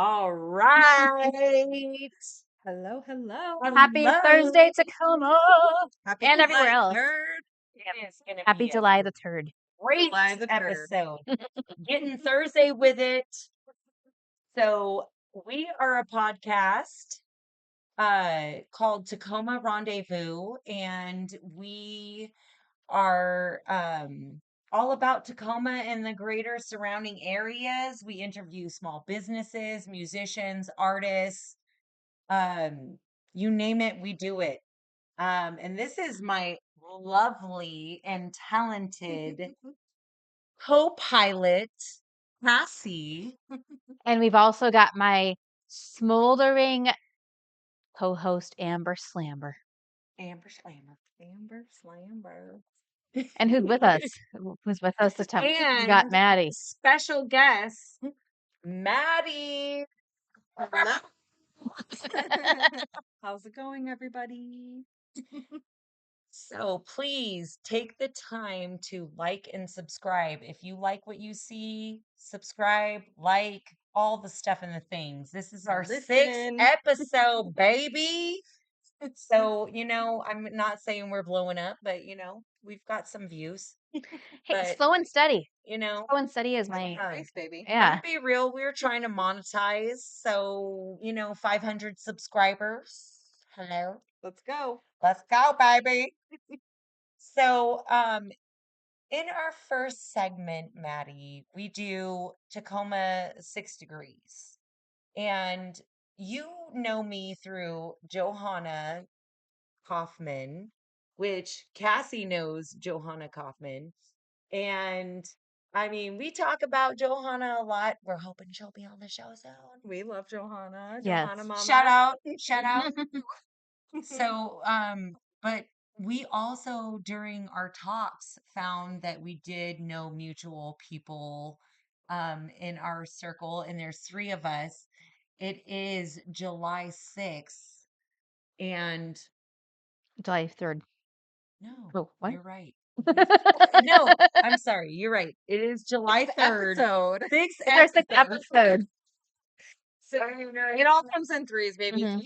All right. Hello, hello. Happy Hello. Thursday, Tacoma, Happy and everywhere July else. 3rd. It's gonna Happy be a July the 3rd. great July the 3rd. episode. Getting Thursday with it. So we are a podcast called Tacoma Rendezvous, and we are all about Tacoma and the greater surrounding areas. We interview small businesses, musicians, artists, you name it, we do it. And this is my lovely and talented co-pilot, Cassie. And we've also got my smoldering co-host, Amber Slamber. Amber Slammer. Amber Slamber. And who's with us? Who's with us this time? We got And Maddie. special guest, Maddie. Hello. How's it going, everybody? So please take the time to like and subscribe. If you like what you see, subscribe, like, all the stuff and the things. This is our Listen. 6th episode, baby. So, I'm not saying we're blowing up, but we've got some views. Hey, But, slow and steady. you know, Slow and steady is my. Nice, baby. I'm Yeah. gonna be real, we're trying to monetize. So, 500 subscribers. Hello. Let's go. Let's go, baby. So, in our first segment, Maddie, we do Tacoma 6 degrees. And you know me through Johanna Kaufman, which Cassie knows Johanna Kaufman. And I mean, we talk about Johanna a lot. We're hoping she'll be on the show soon. We love Johanna. Yes. Johanna Mama. Shout out. Shout out. So, but we also during our talks found that we did know mutual people in our circle, and there's 3 of us. It is July 6th, and July 3rd. no, Oh, what? you're right. No, I'm sorry, you're right. It is July 3rd. Episode. 6th It's our 6th episode. So, it all comes in threes, baby. Mhm.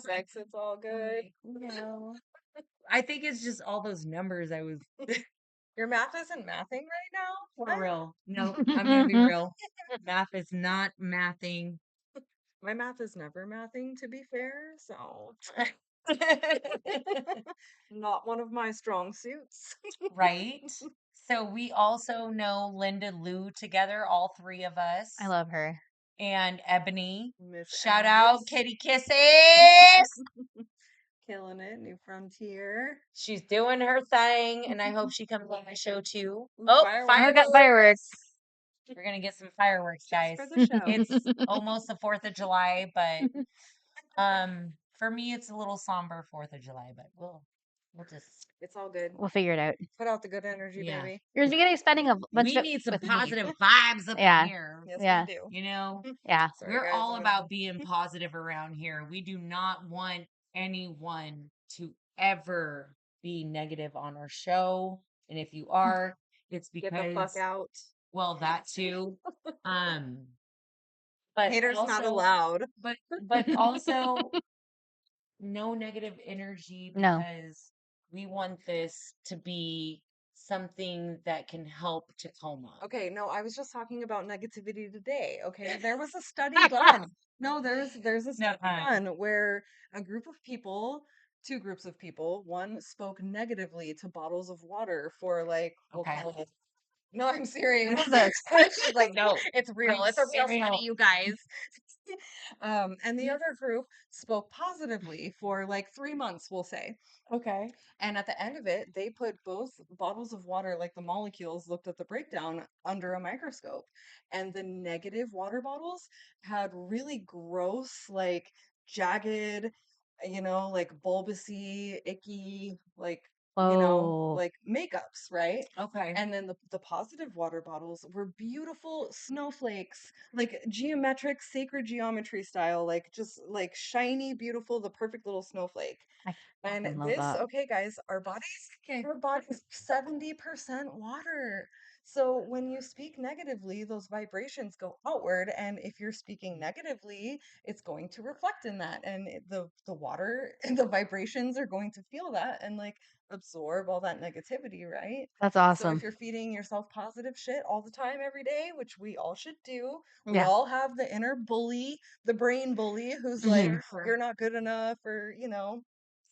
6, it's all good. I think it's just all those numbers I was Your math isn't mathing right now? for real. No, I'm gonna be real. Math is not mathing. My math is never mathing, to be fair, so not one of my strong suits. Right? So we also know Linda Lou together, all 3 of us. I love her. And Ebony. Miss Shout Abs. out Kitty Kisses. Killing it, New Frontier. She's doing her thing, and I hope she comes on my show too. Ooh, Oh, I got fireworks. We're gonna get some fireworks, guys. Just for the show. It's almost the 4th of July, but for me it's a little somber 4th of July, but we'll just It's all good. We'll figure it out. Put out the good energy, Yeah. baby. You're getting spending a bunch we of need some with me. positive vibes up Yeah. in here. Yes, Yeah. we do. Yeah. Sorry, We're guys, all I'm about being positive around here. We do not want anyone to ever be negative on our show. And if you are, it's get because the fuck out. well, that too. But Haters also, not allowed. But also no negative energy No. because we want this to be something that can help Tacoma. Okay, no, I was just talking about negativity today. Okay, there was a study done. No, there's a study done where a group of people, 2 groups of people, one spoke negatively to bottles of water for like, we'll Okay. call it. No, I'm serious. What is She's like, no, it's real. I'm It's a real serious. study, you guys. And the other group spoke positively for like 3 months, we'll say. Okay. And at the end of it, they put both bottles of water, like the molecules, looked at the breakdown under a microscope. And the negative water bottles had really gross, like jagged, like bulbousy, icky, like, Whoa. like makeups, right? Okay. And then the positive water bottles were beautiful snowflakes, like geometric, sacred geometry style, like just like shiny, beautiful, the perfect little snowflake. And love this, that. okay, guys, our bodies 70% water. So when you speak negatively, those vibrations go outward, and if you're speaking negatively, it's going to reflect in that, and the water and the vibrations are going to feel that and like absorb all that negativity, right? That's So if awesome. you're feeding yourself positive shit all the time every day, which we all should do, we Yeah. all have the inner bully, the brain bully who's like, Mhm. you're not good enough, or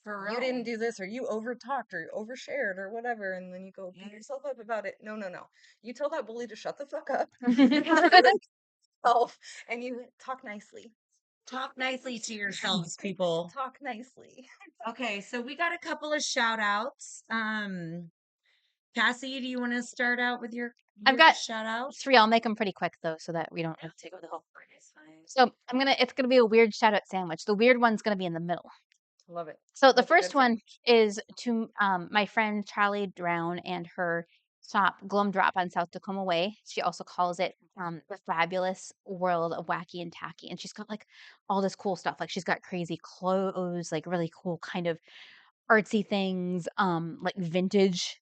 For you didn't real. do this, or you overtalked or overshared or whatever, and then you go beat yourself up about it. No, no, no. You tell that bully to shut the fuck up yourself, and you talk nicely. Talk nicely to yourselves, people. Talk nicely. Okay, so we got a couple of shout outs. Cassie, do you want to start out with I've your got shout out? 3. I'll make them pretty quick though, so that we don't have to go the whole. So it's gonna be a weird shout out sandwich. The weird one's gonna be in the middle. Love it. So the Love a good first one sandwich. is to my friend Charlie Drown and her shop Glum Drop on South Tacoma Way. She also calls it the fabulous world of wacky and tacky. And she's got like all this cool stuff. Like she's got crazy clothes, like really cool kind of artsy things, like vintage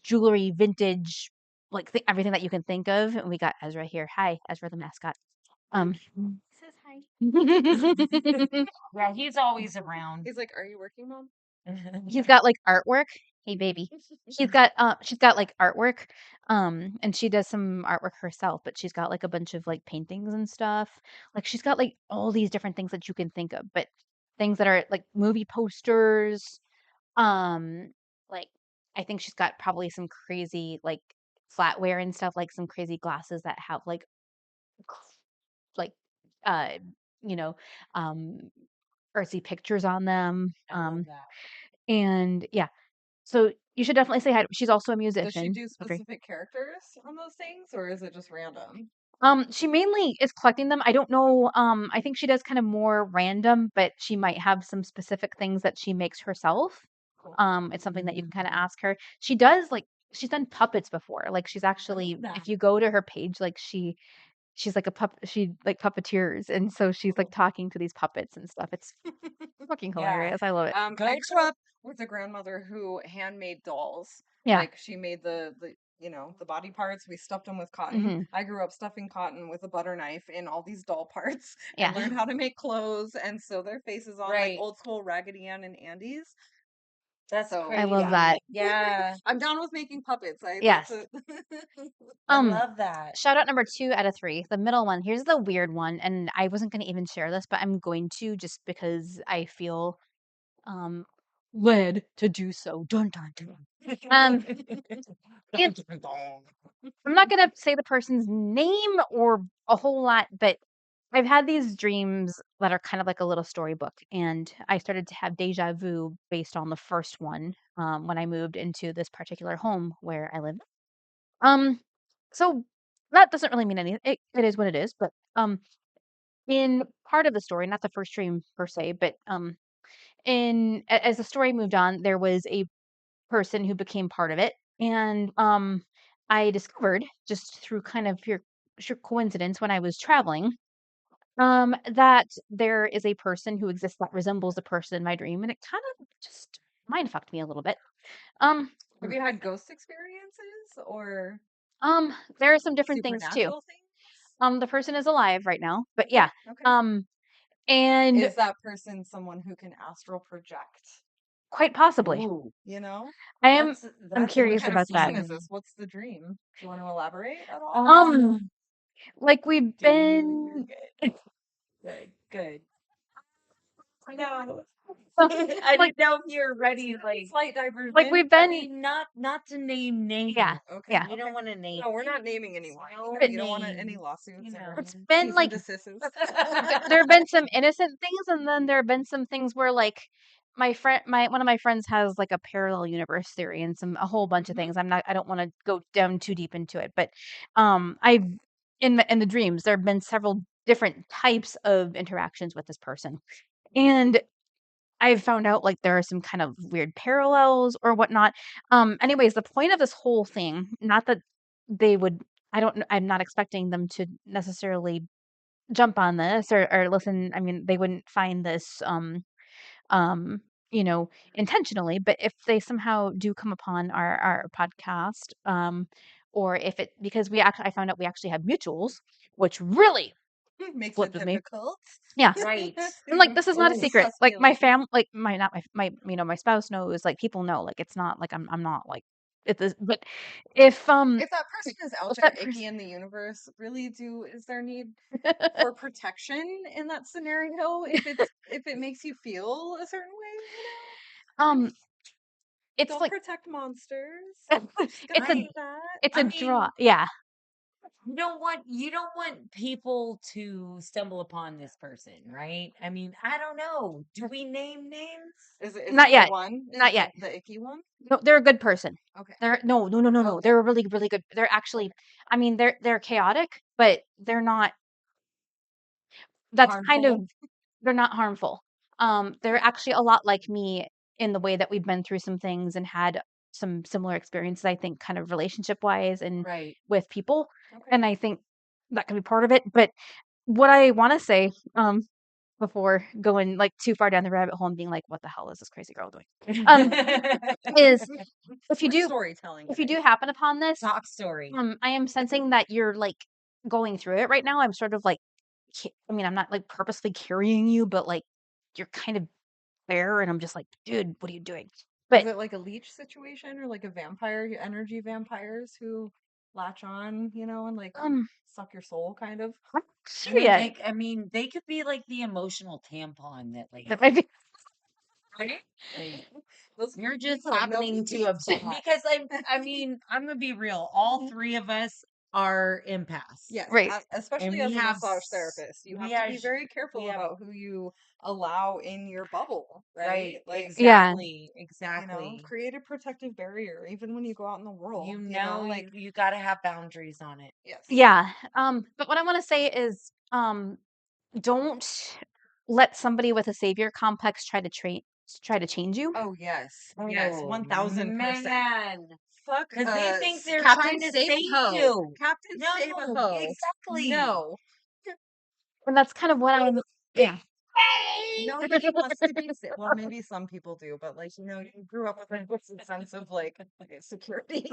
jewelry, vintage like everything that you can think of. And we got Ezra here. Hi, Ezra the mascot. Says hi. Yeah, he's always around. He's like, "Are you working, mom?" He's got like artwork. Hey baby. She's got like artwork. And she does some artwork herself, but she's got like a bunch of like paintings and stuff. Like she's got like all these different things that you can think of, but things that are like movie posters. Um like I think she's got probably some crazy like flatware and stuff, like some crazy glasses that have like uh you know um earthy pictures on them. I love that. And yeah, so you should definitely say hi. She's also a Does she musician. do Okay. specific characters on those things, or is it just random? She mainly is collecting them. I don't know. I think she does kind of more random, but she might have some specific things that she makes herself. Cool. It's something that you can kind of ask her. She does like she's done puppets before. Like she's actually, that. if you go to her page, like she's like she like puppeteers, and so she's like talking to these puppets and stuff. It's fucking Yeah. hilarious. I love it. I Good. grew up with a grandmother who handmade dolls. Yeah. Like she made the body parts. We stuffed them with cotton. Hmm. I grew up stuffing cotton with a butter knife in all these doll parts and Yeah. learned how to make clothes and sew their faces on like Right. old school Raggedy Ann and Andy's. That's So I love crazy. that. Yeah. I'm down with making puppets. That's Yes. a I Um, love that. Shout out number 2 out of 3. The middle one. Here's the weird one, and I wasn't going to even share this, but I'm going to just because I feel um led to do so. Dun dun dun. It's I'm not going to say the person's name or a whole lot, but I've had these dreams that are kind of like a little storybook, and I started to have deja vu based on the first one when I moved into this particular home where I live. Um, so that doesn't really mean anything. It is what it is, but in part of the story, not the first dream per se, but as the story moved on, there was a person who became part of it, and I discovered just through kind of pure sheer coincidence when I was traveling, that there is a person who exists that resembles the person in my dream, and it kind of just mind fucked me a little bit. Um, Have you had ghost experiences or there are some different things too. supernatural things? The person is alive right now, but Okay, yeah. okay. Um, and Is that person someone who can astral project? quite possibly, Ooh, You know? I am. that's I'm that's And what curious kind of about that. person is interesting. this? What's the dream? Do you want to elaborate at all? Um, like we've Dude, you're been. good. Good. Good. No. I like didn't know if you were ready, Slight like diversion. we've I been. mean, not to name names. Yeah, Okay. yeah. We don't want to name No, we're not naming anyone. no You don't want any names. lawsuits You or know. It's been cease and like desists. there have been some innocent things, and then there have been some things where like my one of my friends has like a parallel universe theory and a whole bunch of Mhm. things. I don't want to go down too deep into it, but I've in the dreams there have been several different types of interactions with this person, and I've found out like there are some kind of weird parallels or whatnot. Anyways, the point of this whole thing, not that they would. I'm not expecting them to necessarily jump on this or listen. I mean, they wouldn't find this, um, intentionally, but if they somehow do come upon our podcast, or if it because I found out we actually have mutuals, which really Makes it flipped with me. difficult. Yeah. Right. And like this is not a Oh, secret. Trust Like my feeling. like my not my spouse knows, like people know, like it's not like I'm not like it is, but if If that person is out if there that icky person in the universe, really is there need for protection in that scenario if it makes you feel a certain way, I um mean, it's don't like protect monsters. Just gonna it's a say right. that. it's I a draw. mean, Yeah. you don't want people to stumble upon this person, right? I mean, I don't know. Do we name names? Is Not it the yet. one? Is Not it yet. the icky one? No, they're a good person. Okay. They're no, no, no, no, no. Okay. They're a really, really good. They're actually, I mean, they're chaotic, but they're not. That's kind of Harmful. they're not harmful. They're actually a lot like me in the way that we've been through some things and had some similar experiences, I think, kind of relationship wise and Right. with people. Okay. And I think that can be part of it. But what I want to say, before going like too far down the rabbit hole and being like, what the hell is this crazy girl doing? Is if you We're do storytelling if you do today. happen upon this, Talk story. I am sensing that you're like going through it right now. I'm sort of like, I mean, I'm not like purposely carrying you, but like you're kind of there, and I'm just like, dude, what are you doing? Is But it like a leech situation or like a vampire, energy vampires who latch on, and like um, suck your soul kind of? I'm not I sure mean, yet. they could be like the emotional tampon that like That might be. right? Like Those you're just people don't know happening these to deep absorb thoughts. because I mean, I'm gonna be real. All three of us are empaths. Yes, Right. And especially as a massage therapist, you we have to have be very we careful have about who you allow in your bubble, right? right, Like, Yeah. exactly. create a protective barrier even when you go out in the world, You know, like, you got to have boundaries on it. yes. Yeah. But what I want to say is, don't let somebody with a savior complex try to change you. Oh, yes. Yes, Oh 1000%. man, Fuck, because they think they're Captain trying to Save save a Ho. you. Captain Save a No, Ho. exactly. No. And that's kind of what I'm. Yeah. Nobody wants to be saved. Well, maybe some people do, but like, you grew up with a sense of like security.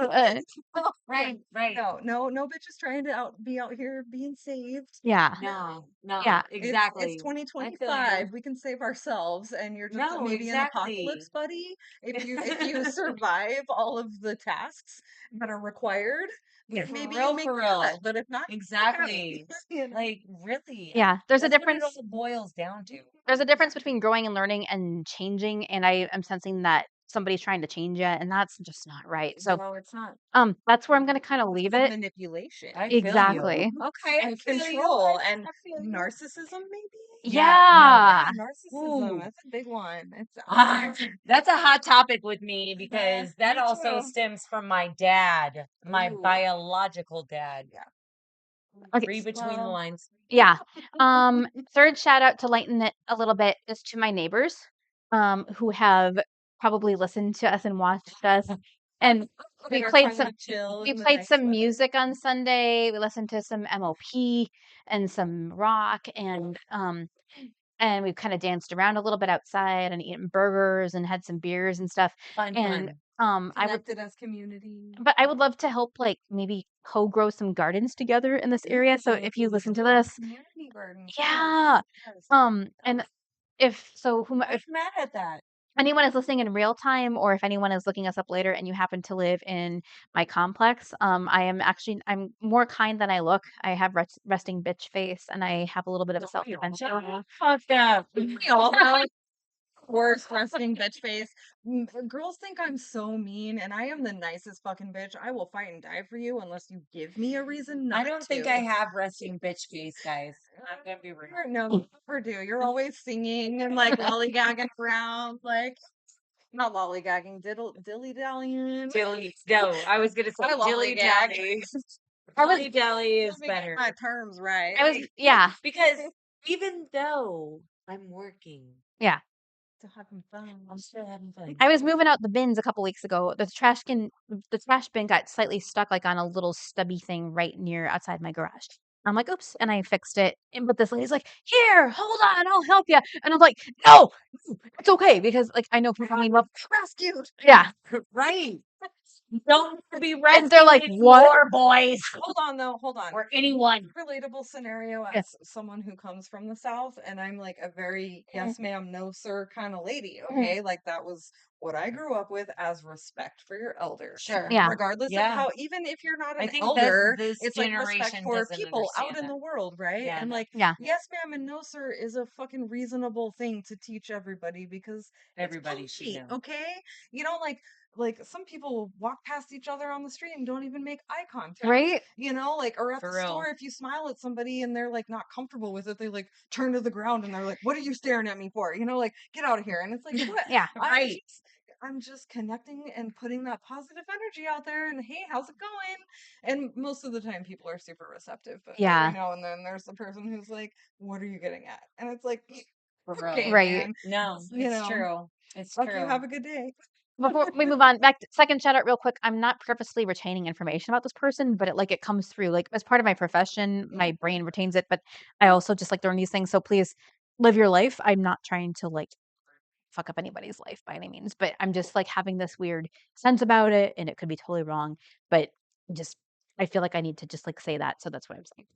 Right, right. No bitch is trying to be out here being saved. Yeah. No, no, Yeah. It's exactly. I feel you. 2025. We can save ourselves, and you're just No, maybe an exactly. apocalypse buddy. If you survive all of the tasks that are required, Yeah, maybe you make for the cut. real. But if not, okay. Exactly. Like, really, Yeah. There's a that's what it difference. all boils down to. There's a difference between growing and learning and changing, and I am sensing that somebody's trying to change you, and that's just not right. So, No, it's not. that's where I'm gonna kind of leave it. Manipulation. I feel you. Exactly. Okay, I and feel you. control and I feel you. narcissism, maybe? Yeah, no. Yeah. Yeah, narcissism. Ooh. That's a big one. It's That's a hot topic with me yeah, because that me also too. stems from my dad, my Ooh, biological dad. yeah. Okay. Read between the Well, lines. Yeah. Third shout out to lighten it a little bit is to my neighbors, who have probably listened to us and watched us. And we that are played trying some to chill we in the played nice some weather. music on Sunday. We listened to some MOP and some rock, and we kind of danced around a little bit outside and eaten burgers and had some beers and stuff. Fun, And fun. Connected as community. I would love to help like maybe co-grow some gardens together in this area. So if you listen to this, Community gardens. yeah. Yes. And if Who's mad at that? anyone is listening in real time, or if anyone is looking us up later and you happen to live in my complex, I'm more kind than I look. I have resting bitch face, and I have a little bit of a self defense. Fuck up. We all have worst resting bitch face. Girls think I'm so mean, and I am the nicest fucking bitch. I will fight and die for you unless you give me a reason not I don't think to. I have resting bitch face, guys. I'm gonna be real. No, you never do. You're always singing and like lollygagging around, like not lollygagging, dilly dallying. Dilly. No, I was gonna say I dilly lollygag. dally. I was Dilly dally is Let me get better. my terms right. I was yeah Because even though I'm working, yeah. Still having fun. I'm still having fun. I was moving out the bins a couple weeks ago. The trash bin got slightly stuck like on a little stubby thing right near outside my garage. I'm like, oops, and I fixed it. And but this lady's like, here, hold on, I'll help you. And I'm like, no, it's okay because like I know people mean well, Rescued. yeah. Right. Don't be And they're like, rescued what? anymore, boys. Hold on though, hold on. Or anyone. Relatable scenario Yeah. as someone who comes from the South, and I'm like a very Mhm. yes ma'am, no sir kind of lady. Mhm. Okay, like that was what I grew up with as respect for your elders. Sure. Yeah. Regardless of Yeah. how, even if you're not I an think elder, this it's like respect generation for doesn't people out understand in that. the world, right? Yeah. And like, Yeah. yes ma'am and no sir is a fucking reasonable thing to teach everybody because Everybody it's should polite, know. okay? You know, like some people will walk past each other on the street and don't even make eye contact. Right? You know, like, or at For the real. store, if you smile at somebody and they're like not comfortable with it, they like turn to the ground and they're like, "What are you staring at me for?" You know, like, get out of here. And it's like, what? Yeah. Right. I'm just connecting and putting that positive energy out there. And hey, how's it going? And most of the time, people are super receptive. But Yeah. every now and then, there's the person who's like, "What are you getting at?" And it's like, For real. okay, Right. man, No, you it's know, true. It's fuck true. you. Have a good day. Before we move on, back to second shout out real quick. I'm not purposely retaining information about this person, but it comes through. Like as part of my profession, my brain retains it, but I also just like learn these things. So please live your life. I'm not trying to like fuck up anybody's life by any means, but I'm just like having this weird sense about it and it could be totally wrong, but just I feel like I need to just like say that. So that's what I'm saying.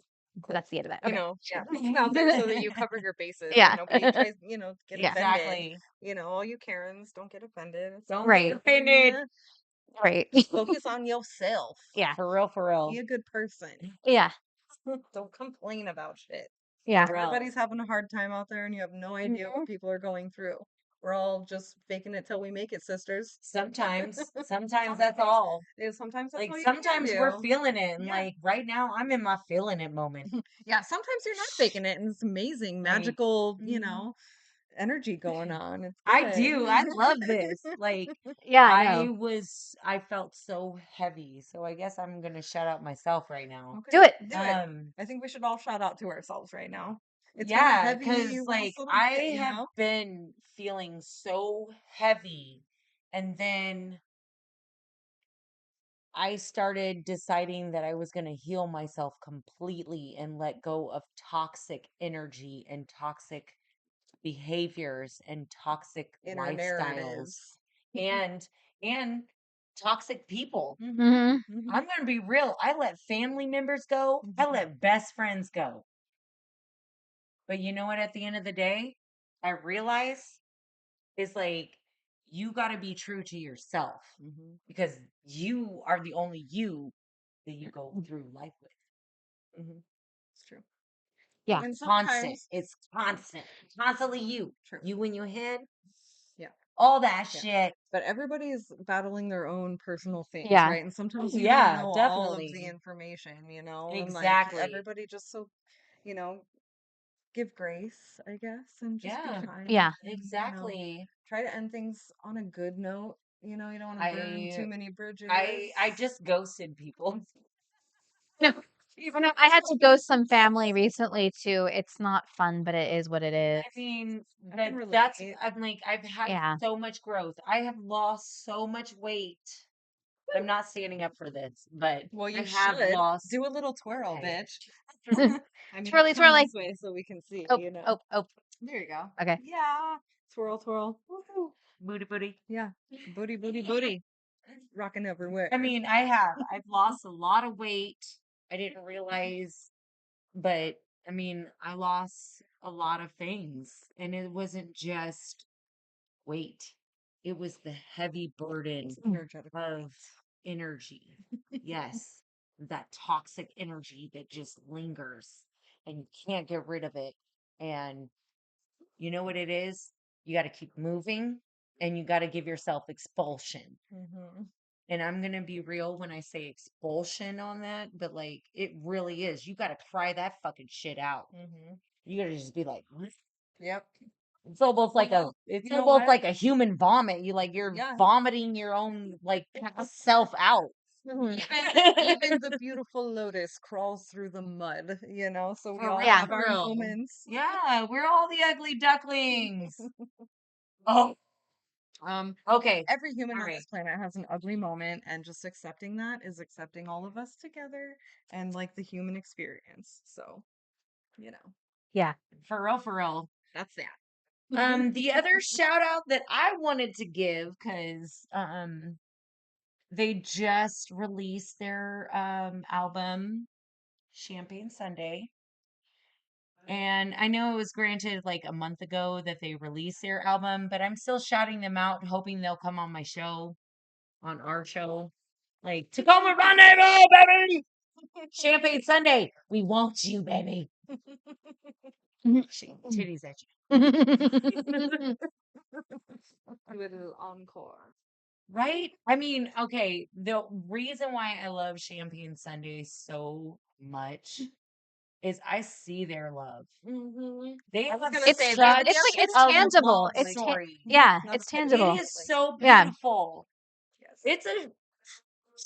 So that's the end of that. You Okay. know, yeah, out there so that you cover your bases Yeah. and nobody tries, get Yeah. offended. Exactly. You know, all you Karens, don't get offended. It's Don't Right. get offended. fine. Right. Focus on yourself. Yeah. For real, for real. Be a good person. Yeah. Don't complain about shit. Yeah. For real. Everybody's having a hard time out there and you have no idea Mhm. what people are going through. We're all just faking it till we make it, sisters. Sometimes that's all. Yeah, sometimes that's Like all you can sometimes we're do. feeling it, and Yeah. like right now, I'm in my feeling it moment. Yeah, sometimes you're not faking it and it's amazing, Like, magical, mhm. energy going on. It's I good. do. I love this. Like Yeah, I know. I felt so heavy. So I guess I'm gonna shout out myself right now. Okay. Do it. Do it. I think we should all shout out to ourselves right now. It's been a Yeah, heavy because like last little I bit, you have know? been feeling so heavy, and then I started deciding that I was going to heal myself completely and let go of toxic energy and toxic behaviors and toxic Inner lifestyles narratives. and and toxic people. Mhm. I'm going to be real. I let family members go. I let best friends go. But you know what? At the end of the day, I realize is like you got to be true to yourself because you are the only you that you go through life with. It's true. Yeah. And Constant. sometimes, It's constant. Constantly you. true. You in your head. Yeah. All that Yeah. shit. But everybody's battling their own personal things, Yeah. right? And sometimes you don't Yeah, know all of the definitely. information, and like Exactly. everybody just you know, give grace, I guess, and just be Yeah, kind. Yeah. exactly. Try to end things on a good note. You don't want to burn too I many bridges. I just ghosted people. No, even though I had to ghost some family recently too. It's not fun, but it is what it is. I mean, I can that's relate. I'm like I've had Yeah. so much growth. I have lost so much weight. I'm not standing up for this, but Well, I you have should lost. do a little twirl, Okay. bitch. I mean, Twirly, come twirly. this way so we can see, Oh, oh, oh. There you go. Okay. Yeah. Twirl, twirl. Woohoo. Booty booty. Yeah. Booty, booty, booty. Rocking everywhere. I mean, I've lost a lot of weight. I didn't realize, but I mean, I lost a lot of things, and it wasn't just weight. It was the heavy burden Energetic. of energy. Yes, that toxic energy that just lingers and you can't get rid of it. And you know what it is? You got to keep moving and you got to give yourself expulsion. And I'm going to be real when I say expulsion on that, but like it really is. You got to cry that fucking shit out. You got to just be like, Yep. it's almost like it's You know almost what? like a human vomit. You're Yeah. vomiting your own like self out. Even the beautiful lotus crawls through the mud, so we all Yeah. have our real. moments. Yeah, we're all the ugly ducklings. Oh, Okay. Every human All on right. this planet has an ugly moment, and just accepting that is accepting all of us together and like the human experience. So, you know, Yeah. For real. that's that. The other shout out that I wanted to give, because they just released their album Champagne Sunday. And I know it was granted like a month ago that they released their album, but I'm still shouting them out, hoping they'll come on my show, on our show. Like, Tacoma Rendezvous, baby! Champagne Sunday. We want you, baby. Titties at you. Do it as encore. Right? I mean, okay, the reason why I love Champagne Sunday so much is I see their love. They I was have gonna It's say such they it's like it's a tangible. love It's story. yeah, not a it's petty It tangible. is like so Yeah. beautiful. yes. It's a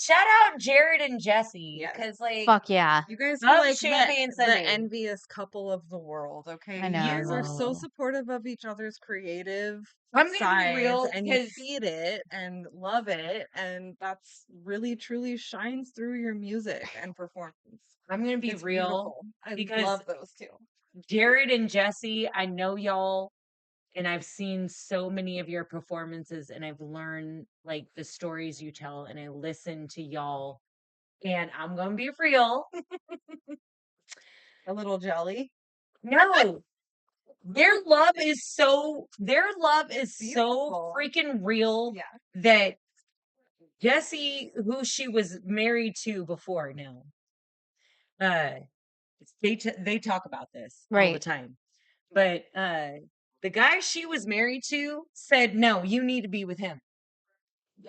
shout out Jared and Jesse, Yes. because like Fuck yeah. You guys Of are like Champagne the Sunday. envious couple of the world, okay? I You guys are know. so supportive of each other's creative I'm gonna be sides, real, and you because feed it and love it, and that's really truly shines through your music and performance. I'm gonna be It's real, beautiful. I because love those two. Jared and Jesse, I know y'all, and I've seen so many of your performances, and I've learned like the stories you tell, and I listen to y'all, and I'm gonna be real. A little jelly. No, their love is so Beautiful. freaking real Yeah. that Jesse, who she was married to before now, uh, they talk about this all the Right. time. But the guy she was married to said, "No, you need to be with him."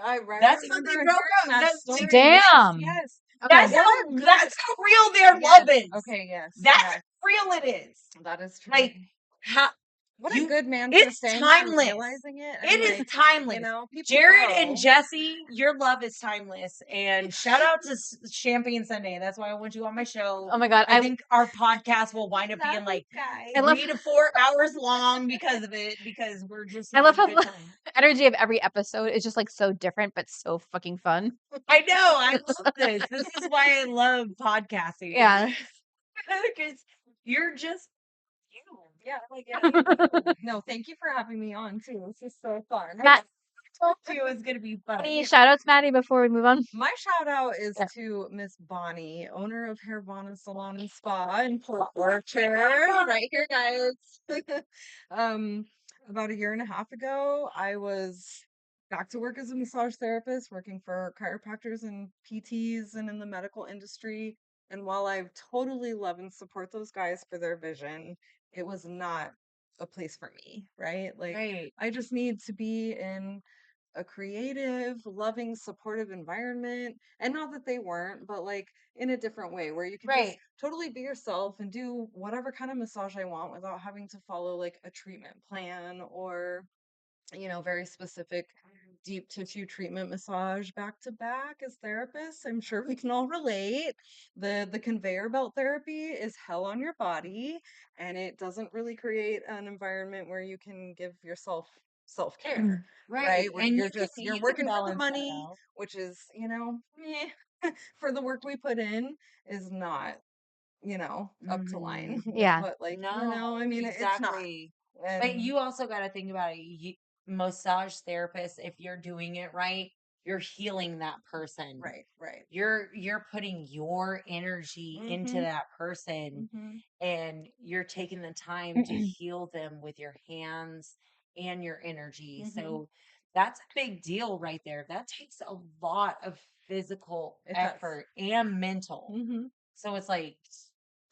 I That's how remember they hearing broke up. that That's story. Damn. Yes. Okay. that's What how a good that's how real their yes. love is. Okay, yes. That's yes. how real it is. That is true. Like how What a you good man for it's saying that and timeless. realizing it. And It is like, timeless. you know, people Jared grow. and Jesse, your love is timeless. And shout out to Champagne Sunday. That's why I want you on my show. Oh my god. I think our podcast will wind up being Love like guys. I love 3 to 4 hours long because of it, because we're just I love how having a good time. energy of every episode is just like so different but so fucking fun. I know. I love this. This is why I love podcasting. Yeah. Because you're just you. Yeah, like yeah. No, thank you for having me on too. This is so fun. Matt, I told you it was gonna be fun. any shout outs, Maddie, before we move on? My shout out is Yeah. to Miss Bonnie, owner of Hairvana Salon and Spa in Port Orchard, right here, guys. About a year and a half ago, I was back to work as a massage therapist, working for chiropractors and PTs and in the medical industry. And while I totally love and support those guys for their vision, it was not a place for me, right? Like, Right. I just need to be in a creative, loving, supportive environment. And not that they weren't, but like in a different way where you can just Right. totally be yourself and do whatever kind of massage I want without having to follow like a treatment plan or, you know, very specific deep tissue treatment massage back to back as therapists. I'm sure we can all relate. The conveyor belt therapy is hell on your body, and it doesn't really create an environment where you can give yourself self-care, right? Where And you're you can just you're you can working for the balance that money, out. which is, you know, for the work we put in is not, you know, up to line with Yeah. what like, you No, know, I mean, it's not. exactly. But And you also got to think about it. Massage therapists, if you're doing it right, you're healing that person. right. You're putting your energy into Mhm. that person, Mhm. and you're taking the time to heal them with your hands and your energy. Mhm. So that's a big deal right there. That takes a lot of physical It does. effort and mental. Mhm. So it's like,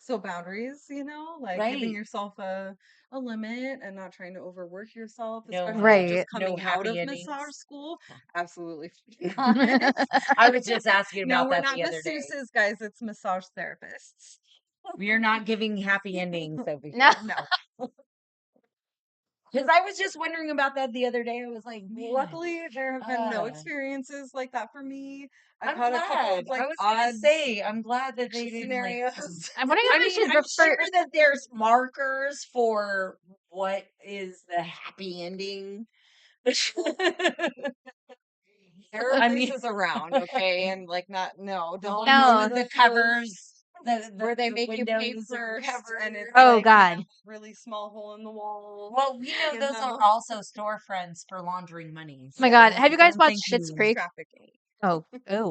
So boundaries, you know, like giving right. yourself a limit and not trying to overwork yourself, No, especially just Right. no coming out of happy massage endings. school. Absolutely not. I was just asking No, about we're that not the other day. masseuses, guys. It's massage therapists. We are not giving happy endings over No. here. No. Because I was just wondering about that the other day. I was like, man, Luckily, there have been no uh, experiences like that for me. I've I'm had a couple glad. of like I was gonna odd say, I'm glad that they didn't like. scenarios. I'm wondering I if we mean, should I'm sure refer that there's markers for what is the happy ending, There are I mean, places around, okay, and like not no, the don't ones No. go to with the those covers, where they the make you pay windows are first, and covered. it's Oh like God. really small hole in the wall Well, we know in those them. are also storefronts for laundering money. Oh my God. So Have you guys don't watched think Schitt's you. Creek? Trafficking. Oh.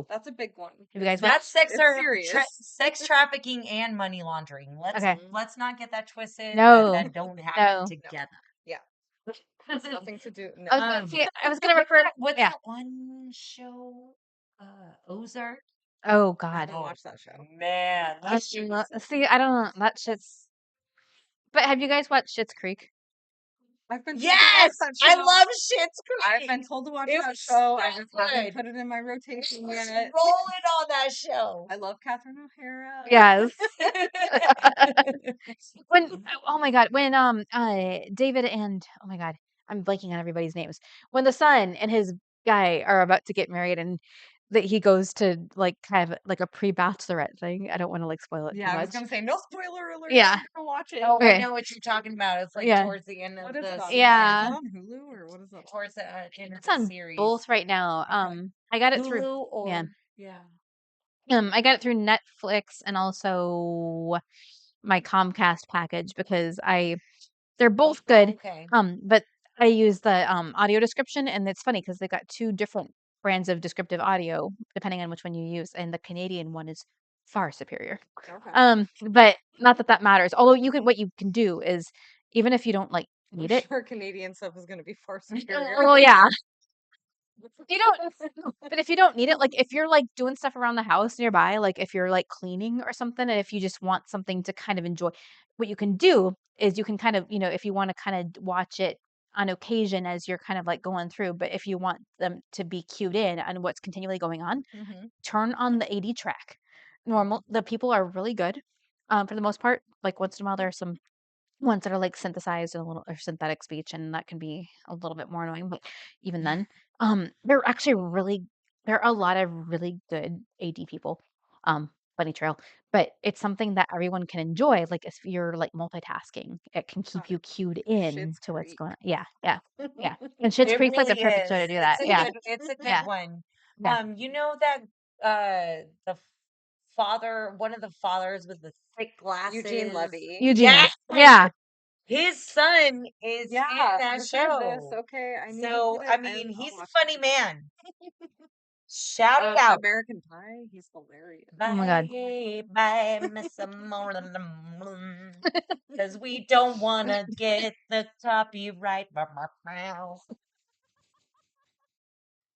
That's a big one. Have you guys That's watched? sex It's or serious. sex trafficking and money laundering. Okay. Let's not get that twisted. No. That don't happen No. together. Yeah, it's nothing to do. No. I was gonna Um, see. I was gonna refer. what's Yeah. that one show? Ozark. Oh I God. haven't watched that show. Man, that shit was See, I don't know. That shit's. But have you guys watched Schitt's Creek? I've been told to watch Yes, that I show. love Schitt's I've Creek. been told to watch It that was show. so I just haven't good. put it in my rotation Just yet. rolling on that show. I love Catherine O'Hara. Yes. When oh my God, when David and oh my God, I'm blanking on everybody's names. When the son and his guy are about to get married and that he goes to like kind of like a pre-bachelorette thing. I don't want to like spoil it too Yeah, I was much. gonna say no spoiler alert. Yeah. I'm gonna watch it. Oh, I Okay. know what you're talking about. It's like Yeah. towards the end of What is the it on? season. Yeah. Is it on Hulu or what is it? Towards the end of It's the on series. both right now. I got it through Hulu yeah. or yeah. I got it through Netflix and also my Comcast package because they're both good. Okay. But I use the audio description, and it's funny because they got two different brands of descriptive audio depending on which one you use, and the Canadian one is far superior. Okay. But not that that matters. Although what you can do is even if you don't like I'm need it. sure Canadian stuff is gonna be far superior. Well, yeah. You don't, but if you don't need it, like if you're like doing stuff around the house nearby, like if you're like cleaning or something, and if you just want something to kind of enjoy, what you can do is you can kind of, if you want to kind of watch it on occasion as you're kind of like going through, but if you want them to be cued in on what's continually going on, Mm-hmm. turn on the AD track. The people are really good, for the most part. Like once in a while, there are some ones that are like synthesized and a little or synthetic speech, and that can be a little bit more annoying. But even then, they're actually there are a lot of really good AD people. Bunny Trail, but it's something that everyone can enjoy. Like if you're like multitasking, it can keep Got you it. cued in Schitt's to what's Creek. going on. Yeah, yeah, yeah. And Schitt's It Creek's like the really perfect show is. to do that. Yeah, It's a good yeah, one. yeah. You know that the father, one of the fathers with the thick Eugene glasses. Levy. Eugene. Yes, Yeah. his son is in Yeah, that I've heard this. show. Okay, I need to So put I it mean, and I'll he's watch a funny it. man. Shout it out. American Pie. He's hilarious. Oh my God. Bye, Miss because we don't want to get the copyright.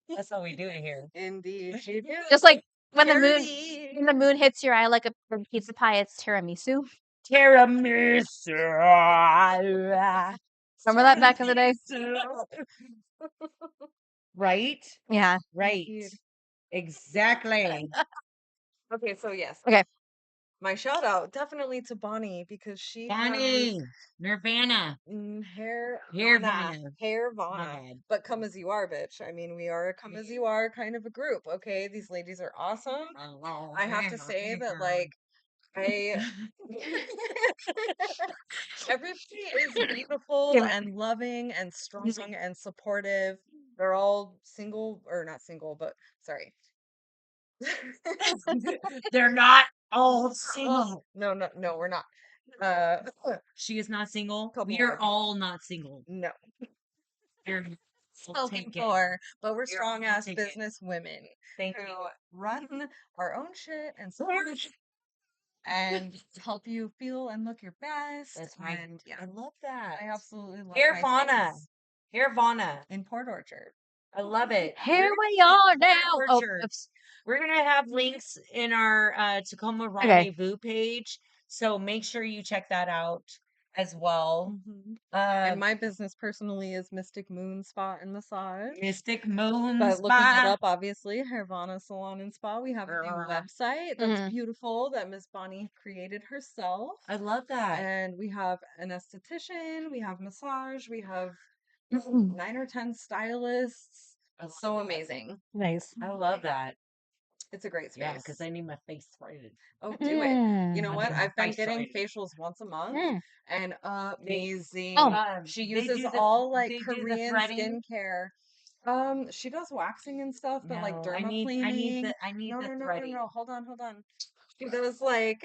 That's how we do it here. Indeed, she do. Just like when Dirty. the moon hits your eye like a pizza pie, it's tiramisu. Tiramisu. Remember that back in the day? Right? Yeah. Right. Indeed. Exactly. Okay, so yes, Okay. my shout out definitely to Bonnie because she Bonnie. has Nirvana. hair Nirvana. hair My Vana. bad. But come as you are, bitch. I mean, we are a come as you are kind of a group. Okay, these ladies are awesome. I have to say that like I everybody is beautiful Yeah. and loving and strong and supportive. They're all single or not single, but sorry. They're not all single. No, we're not. She is not single. Couple We are more. all not single. No. You're Spoken take it. for, but we're You're strong ass take it. business women Thank who you. run our own shit and support and help you feel and look your best. That's right. And yeah, I love that. I absolutely love Hair my Fauna. space Hair Fauna. in Port Orchard. I love it. Here We're we gonna are be now. Port Oh, Orchard. oops. We're gonna have links in our Tacoma Okay. Rendezvous page, so make sure you check that out as well. And my business personally is Mystic Moon Spa and Massage. Mystic Moon But looking it Spa. up, obviously, Hervana Salon and Spa. We have a new website that's beautiful that Miss Bonnie created herself. I love that. And we have an esthetician, we have massage, we have 9 or 10 stylists. So amazing. Nice. I love that. It's a great Yeah, space. because I need my face threaded. Oh, do it. You know I what? need my I've been face getting threaded. facials once a month Mm. and They amazing. She they uses do all like they do the Korean threading. skincare. She does waxing and stuff, but like No, dermaplaning. I need the No. threading. Hold on. She does like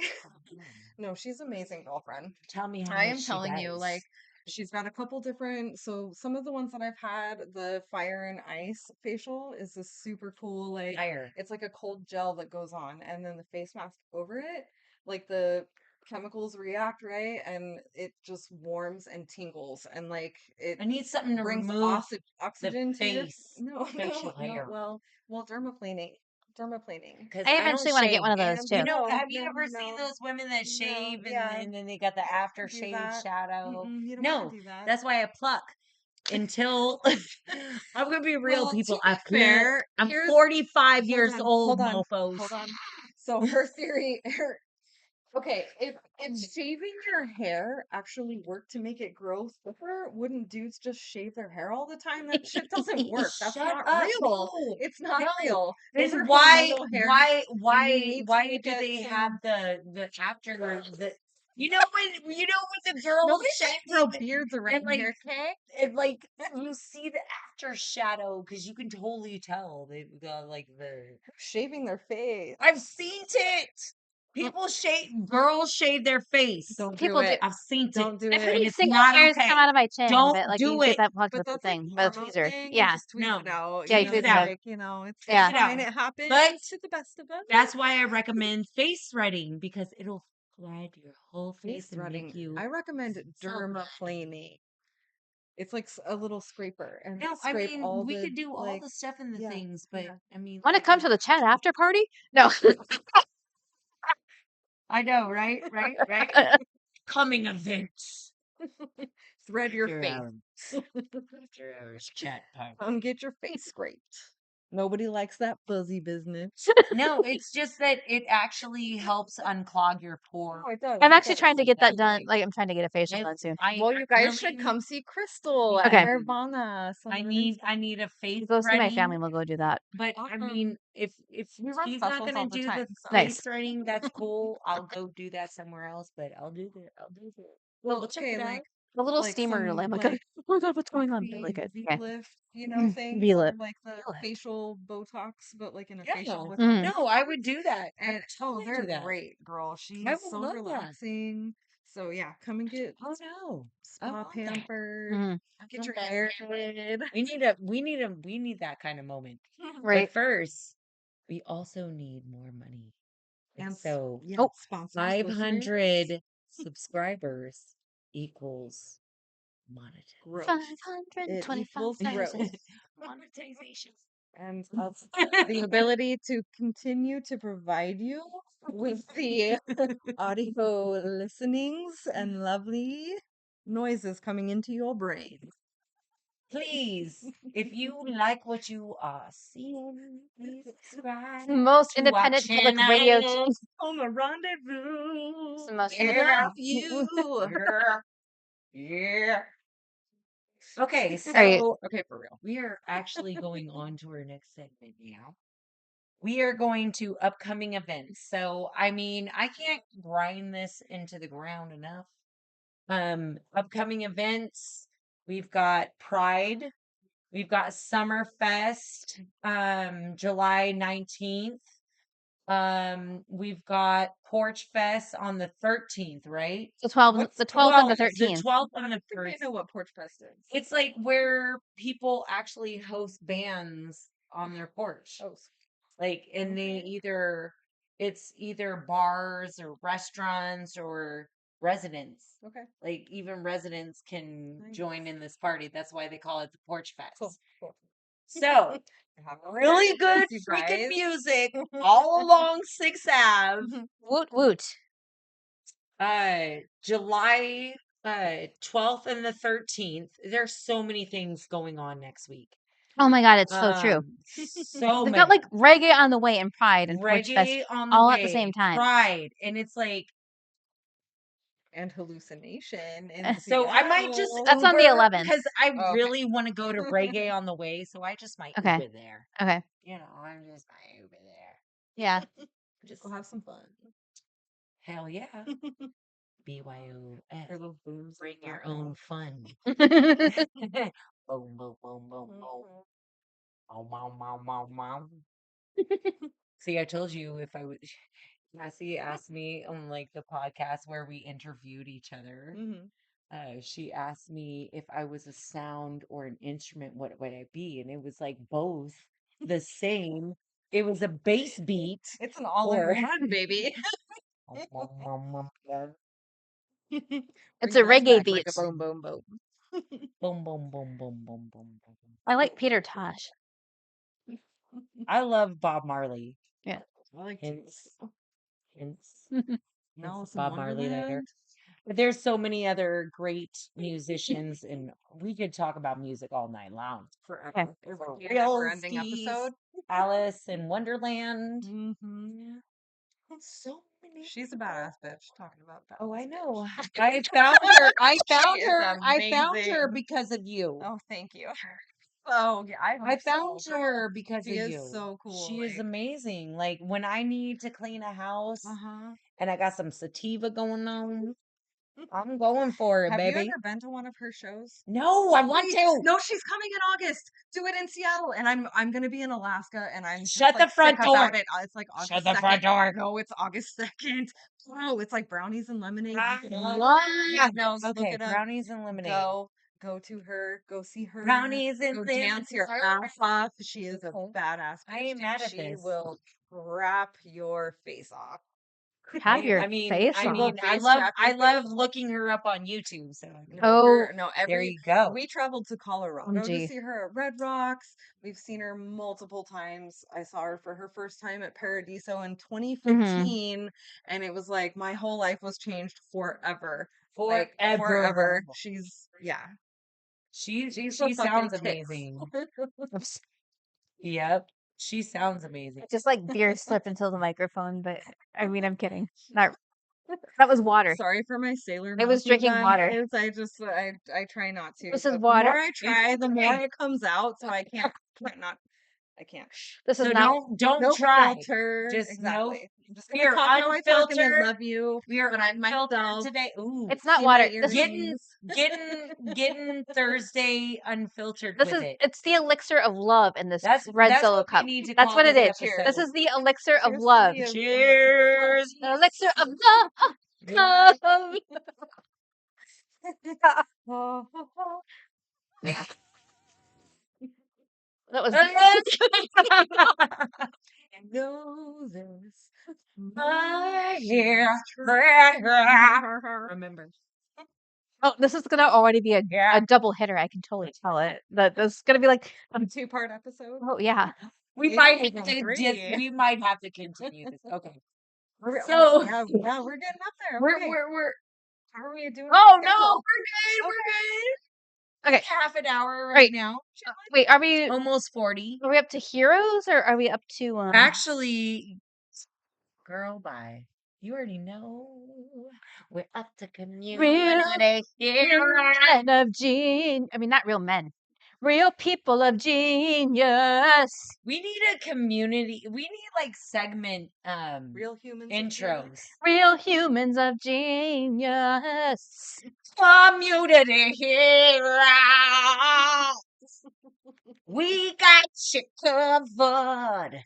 no, she's amazing, girlfriend. Tell me how I much am she telling you, like, does. she's got a couple different. So some of the ones that I've had, the fire and ice facial is this super cool, like, Fire. it's like a cold gel that goes on, and then the face mask over it, like the chemicals react, right? And it just warms and tingles, and like it I need something to brings remove the oxygen to your face no, facial hair. well, dermaplaning. Because I I don't eventually want to get shave. one of those And too. Have you ever seen those women that shave yeah, and then they got the do aftershave that. shadow? You don't want No, to do that. that's why I pluck until I'm gonna be real, Well, to people. be fair, I'm here's 45 hold years on, old, hold on, mofos. hold on. So her theory, okay, if shaving your hair actually worked to make it grow thicker, wouldn't dudes just shave their hair all the time? That shit doesn't work. That's Shut not up. real. No, It's not no. real. Those Then are hormonal hairs, and you need to why make do it they have some. the after the you know when the girls Nobody shave grow beards and around like here, okay? and like you see the after shadow because you can totally tell they got like the Shaving their face. I've seen it. People shave girls shave their face. Don't do People do. it. I've seen it, Don't do I've it. and pretty it's single not hairs okay. come out of my chin, Don't but like you do can get it. that plucked But with the that's like thing, a with the hormone tweezer. thing, and Yeah, just tweeze No, it out. yeah, You you know, tweeze it tweeze it's it out. out. like, it's Tweeze Yeah. it fine. out. It happens But to the best of us. that's why I recommend face threading because it'll thread your whole Face face and make threading. you I recommend so dermaplaning. It's like a little scraper, and no, I scrape mean all we the could do all like, the stuff in the yeah, things, but yeah. I mean Want to like come to the chat after party? No. I know, right? Right? Coming events. Thread your After face. hours. After hours chat time. Come get your face scraped. Nobody likes that fuzzy business. No, it's just that it actually helps unclog your pore. Oh, it does. I'm It actually does. trying to get that done. Definitely. Like I'm trying to get a facial done soon. Well, you guys should really come see Crystal at Okay. Nirvana. I need a face Go see my threading. family. We'll go do that. But I Awesome. mean, if We run she's not specials gonna all the do time, the so. Nice. face threading, that's cool. I'll go do that somewhere else, but I'll do that. I'll do that. Well, We'll check okay, it like out. The little like steamer some lamp. Like, like oh my god, what's going on? Really good. Okay. V-lift, things V-lip. or like the facial Botox, but like in a Yeah. facial with Mhm. No, I would do that. and Totally they're do that. great, girl. She's I would so love that. relaxing. So yeah, come and get Oh no. I spa want that. pampered, Mhm. get your hair did. We need that kind of moment. Right. But first, we also need more money. And So yeah, Oh. sponsors, listeners. 500 subscribers equals monetization. Growth. It 525,000 growth. Monetization. And the ability to continue to provide you with the audio listenings and lovely noises coming into your brain. Please, if you like what you are seeing, please subscribe Most to our independent public radio. channel on the rendezvous. It's the most We Yeah. love you. Yeah. Yeah. Okay, Right. so Okay, for real. we are actually going on to our next segment now. We are going to upcoming events. So, I mean, I can't grind this into the ground enough. Upcoming events, we've got Pride, we've got Summerfest, July 19th. We've got Porch Fest on the 13th, right? The 12th, What's the 12th and the The 13th. 12th and the I think I 13th. know what Porch Fest is. It's like where people actually host bands on their porch. Oh, Like, and it's either bars or restaurants or residents. okay. Like, even residents can Nice. join in this party. That's why they call it the Porch Fest. Cool. So, really good You freaking guys. music all along 6th Ave. Woot woot. July 12th and the 13th. There's so many things going on next week. Oh my god, it's so true. So They've many. got like reggae on the way and Pride and Porch Fest Reggae on the all way, at the same time. Pride, and it's like And hallucination. In so I might just Seattle. That's on the 11th. because I Okay. really want to go to Reggae on the way, so I just might Okay. Uber there. Okay. You know, I'm just might Uber there. Yeah. Just Go have some fun. hell yeah. BYOF. Your little booze. Bring your own fun. Boom, boom, boom, boom, boom. Mow, mow, mow, mow, mow. See, I told you if I would. Cassie asked me on like the podcast where we interviewed each other. She asked me if I was a sound or an instrument, what would I be? And it was like both the same. It was a bass beat. It's an all or in one, baby. It's Bring a that reggae back like beat. a boom, boom, boom. boom, boom, boom, boom, boom, boom, boom. I like Peter Tosh. I love Bob Marley. Yeah. I like Hints, hints. Alice in Bob Marley later. Wonderland. But there's so many other great musicians, and we could talk about music all night long. Forever. For Never real, ending episode. Alice in Wonderland. Mm-hmm. So many. She's a badass bitch. Talking about badass. Oh, I know. bitch. I found her. I found She is her. I found her amazing. because of you. Oh, thank you. Oh, yeah, I found her because She of is you. so cool. She is amazing. Like when I need to clean a house and I got some sativa going on, I'm going for it, Have you baby. ever been to one of her shows? No, I want to. No, she's coming in August. Do it in Seattle, and I'm gonna be in Alaska, and I'm Shut just, the like, front sick door. about it. It's like August Shut the 2nd. front door. No, it's August 2nd. Oh, it's like brownies and lemonade. What? No, look Okay, it up. brownies and lemonade. Go to her. Go see her. Brownies and Go dance your ass off. She is a badass. I ain't bitch, mad and at she this. will rap your face off. Have your I mean, face I off. mean, I Face love, trap I your love face. looking her up on YouTube. So Oh, there you go. We traveled to Colorado to OMG. see her at Red Rocks. We've seen her multiple times. I saw her for her first time at Paradiso in 2015, and it was like my whole life was changed forever. Like, forever. She's She a sounds fucking tits. amazing. Yep, she sounds amazing. Just like beer slipped into the microphone, but I mean, I'm kidding. Not. That was water. Sorry for my sailor I was mouth, you drinking water. guys. I try not to. This is But water. The more I try, the more it comes out. So I can't. I can't. This is So not. don't No try. filter. Just Exactly. I'm just we gonna are talk how I talk and I unfiltered. love you. We are But I'm unfiltered myself. today. Ooh, It's not See water. my This is getting Thursday unfiltered this with is it. it's the elixir of love in this That's red solo what cup. we need to That's call what it this is. episode. This is the elixir of Cheers to love. the- Cheers. The elixir of love. That was know this. Remember. oh, this is gonna already be a double hitter. I can totally tell it. That this is gonna be like A 2-part episode. oh yeah. We Maybe might even have to 3. we might have to continue this. Okay. So So yeah, we're getting up there. we're Okay. we're How are we doing? oh no, Schedule? we're good. Okay. Half an hour right Right. now. Wait, are we Almost 40. are we up to heroes or are we up to Actually, girl, bye. You already know. We're up to community. men of genius? I mean, not real men. Real people of genius. We need a community. We need like segment Real humans. intros. Real humans of genius. Community heroes. We got you covered.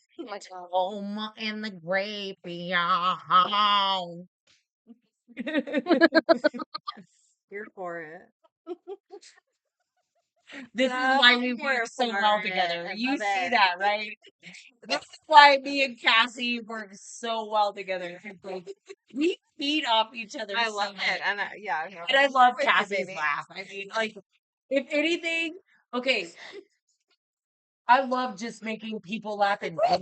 Home in the great beyond. Here for it. This is why we Here work so for well it. together. I You love see it. that, right? This is why me and Cassie work so well together. We feed off each other. I so love much. it. And I And I love with you, Cassie's baby. laugh. I mean, like, if anything, okay. I love just making people laugh and Yeah.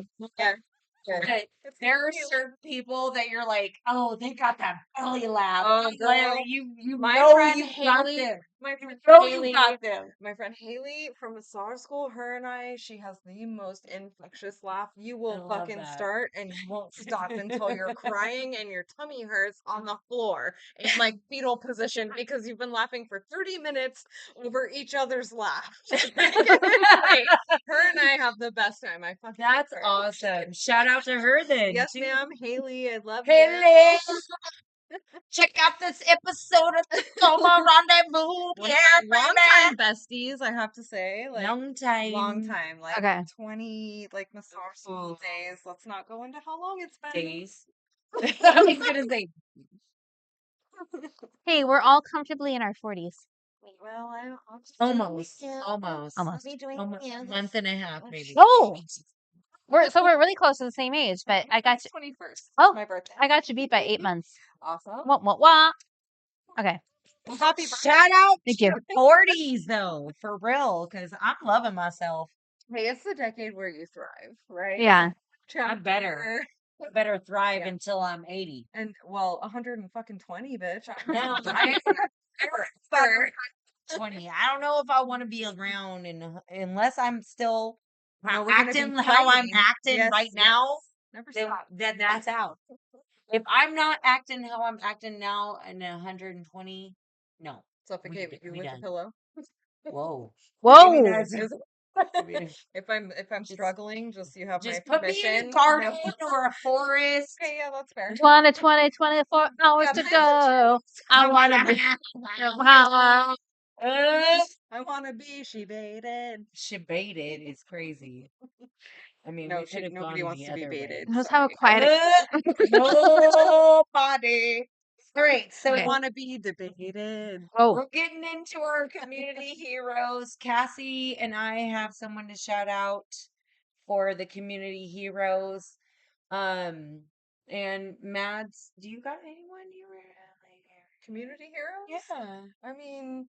but there are certain people that you're like, oh, they got that belly laugh. Oh, girl. You My know friend you got Haley, this. My friend Oh, you Haley, got them. my friend Haley from massage school, her and I, she has the most infectious laugh. You I will love fucking that. start and you won't stop until you're crying and your tummy hurts on the floor in like fetal position because you've been laughing for 30 minutes over each other's laugh. Like, her and I have the best time. I fucking love That's her. awesome. Shout out to her then. Yes, too. ma'am. Haley, I love Haley, you. check out this episode of the Tacoma Rendezvous. Long, Yeah, long baby. time besties, I have to say. Like, Long time. long time. Like, Okay. 20, like, massage school days. Let's not go into how long it's been. Days. I was gonna say Hey, we're all comfortably in our 40s. Well, I'll just almost. Almost. Almost a month and a half, maybe. Oh, we're really close to the same age, but I got you. 21st. Oh, My birthday. I got you beat by 8 months. Awesome. Wah. Okay. Well, happy birthday. Shout out Thank to you. the 40s though, for real, because I'm loving myself. Hey, it's the decade where you thrive, right? Yeah. I better thrive Yeah. until I'm 80. And, well, 120, bitch. No, I better 20. I don't know if I want to be around unless I'm still No, we're gonna be acting how I'm fighting. acting Yes, right yes. now. Never Then stop. that's out. If I'm not acting how I'm acting now in 120, no. Suffocate you we with a done. pillow. Whoa. Whoa. Maybe that's If I'm struggling, just you have just my put me in permission. a garden or a forest. Okay, yeah, that's fair. 24 hours Yeah, to but- go. I want to be. I want to be she baited. She baited is crazy. I mean, No, we could have nobody gone wants the to be other way. baited. Let's have a Sorry. quiet. Nobody. All right, so I Okay. want to be debated. Oh, we're getting into our community heroes. Cassie and I have someone to shout out for the community heroes. And Mads, do you got anyone you were like? Community heroes? Yeah. I mean,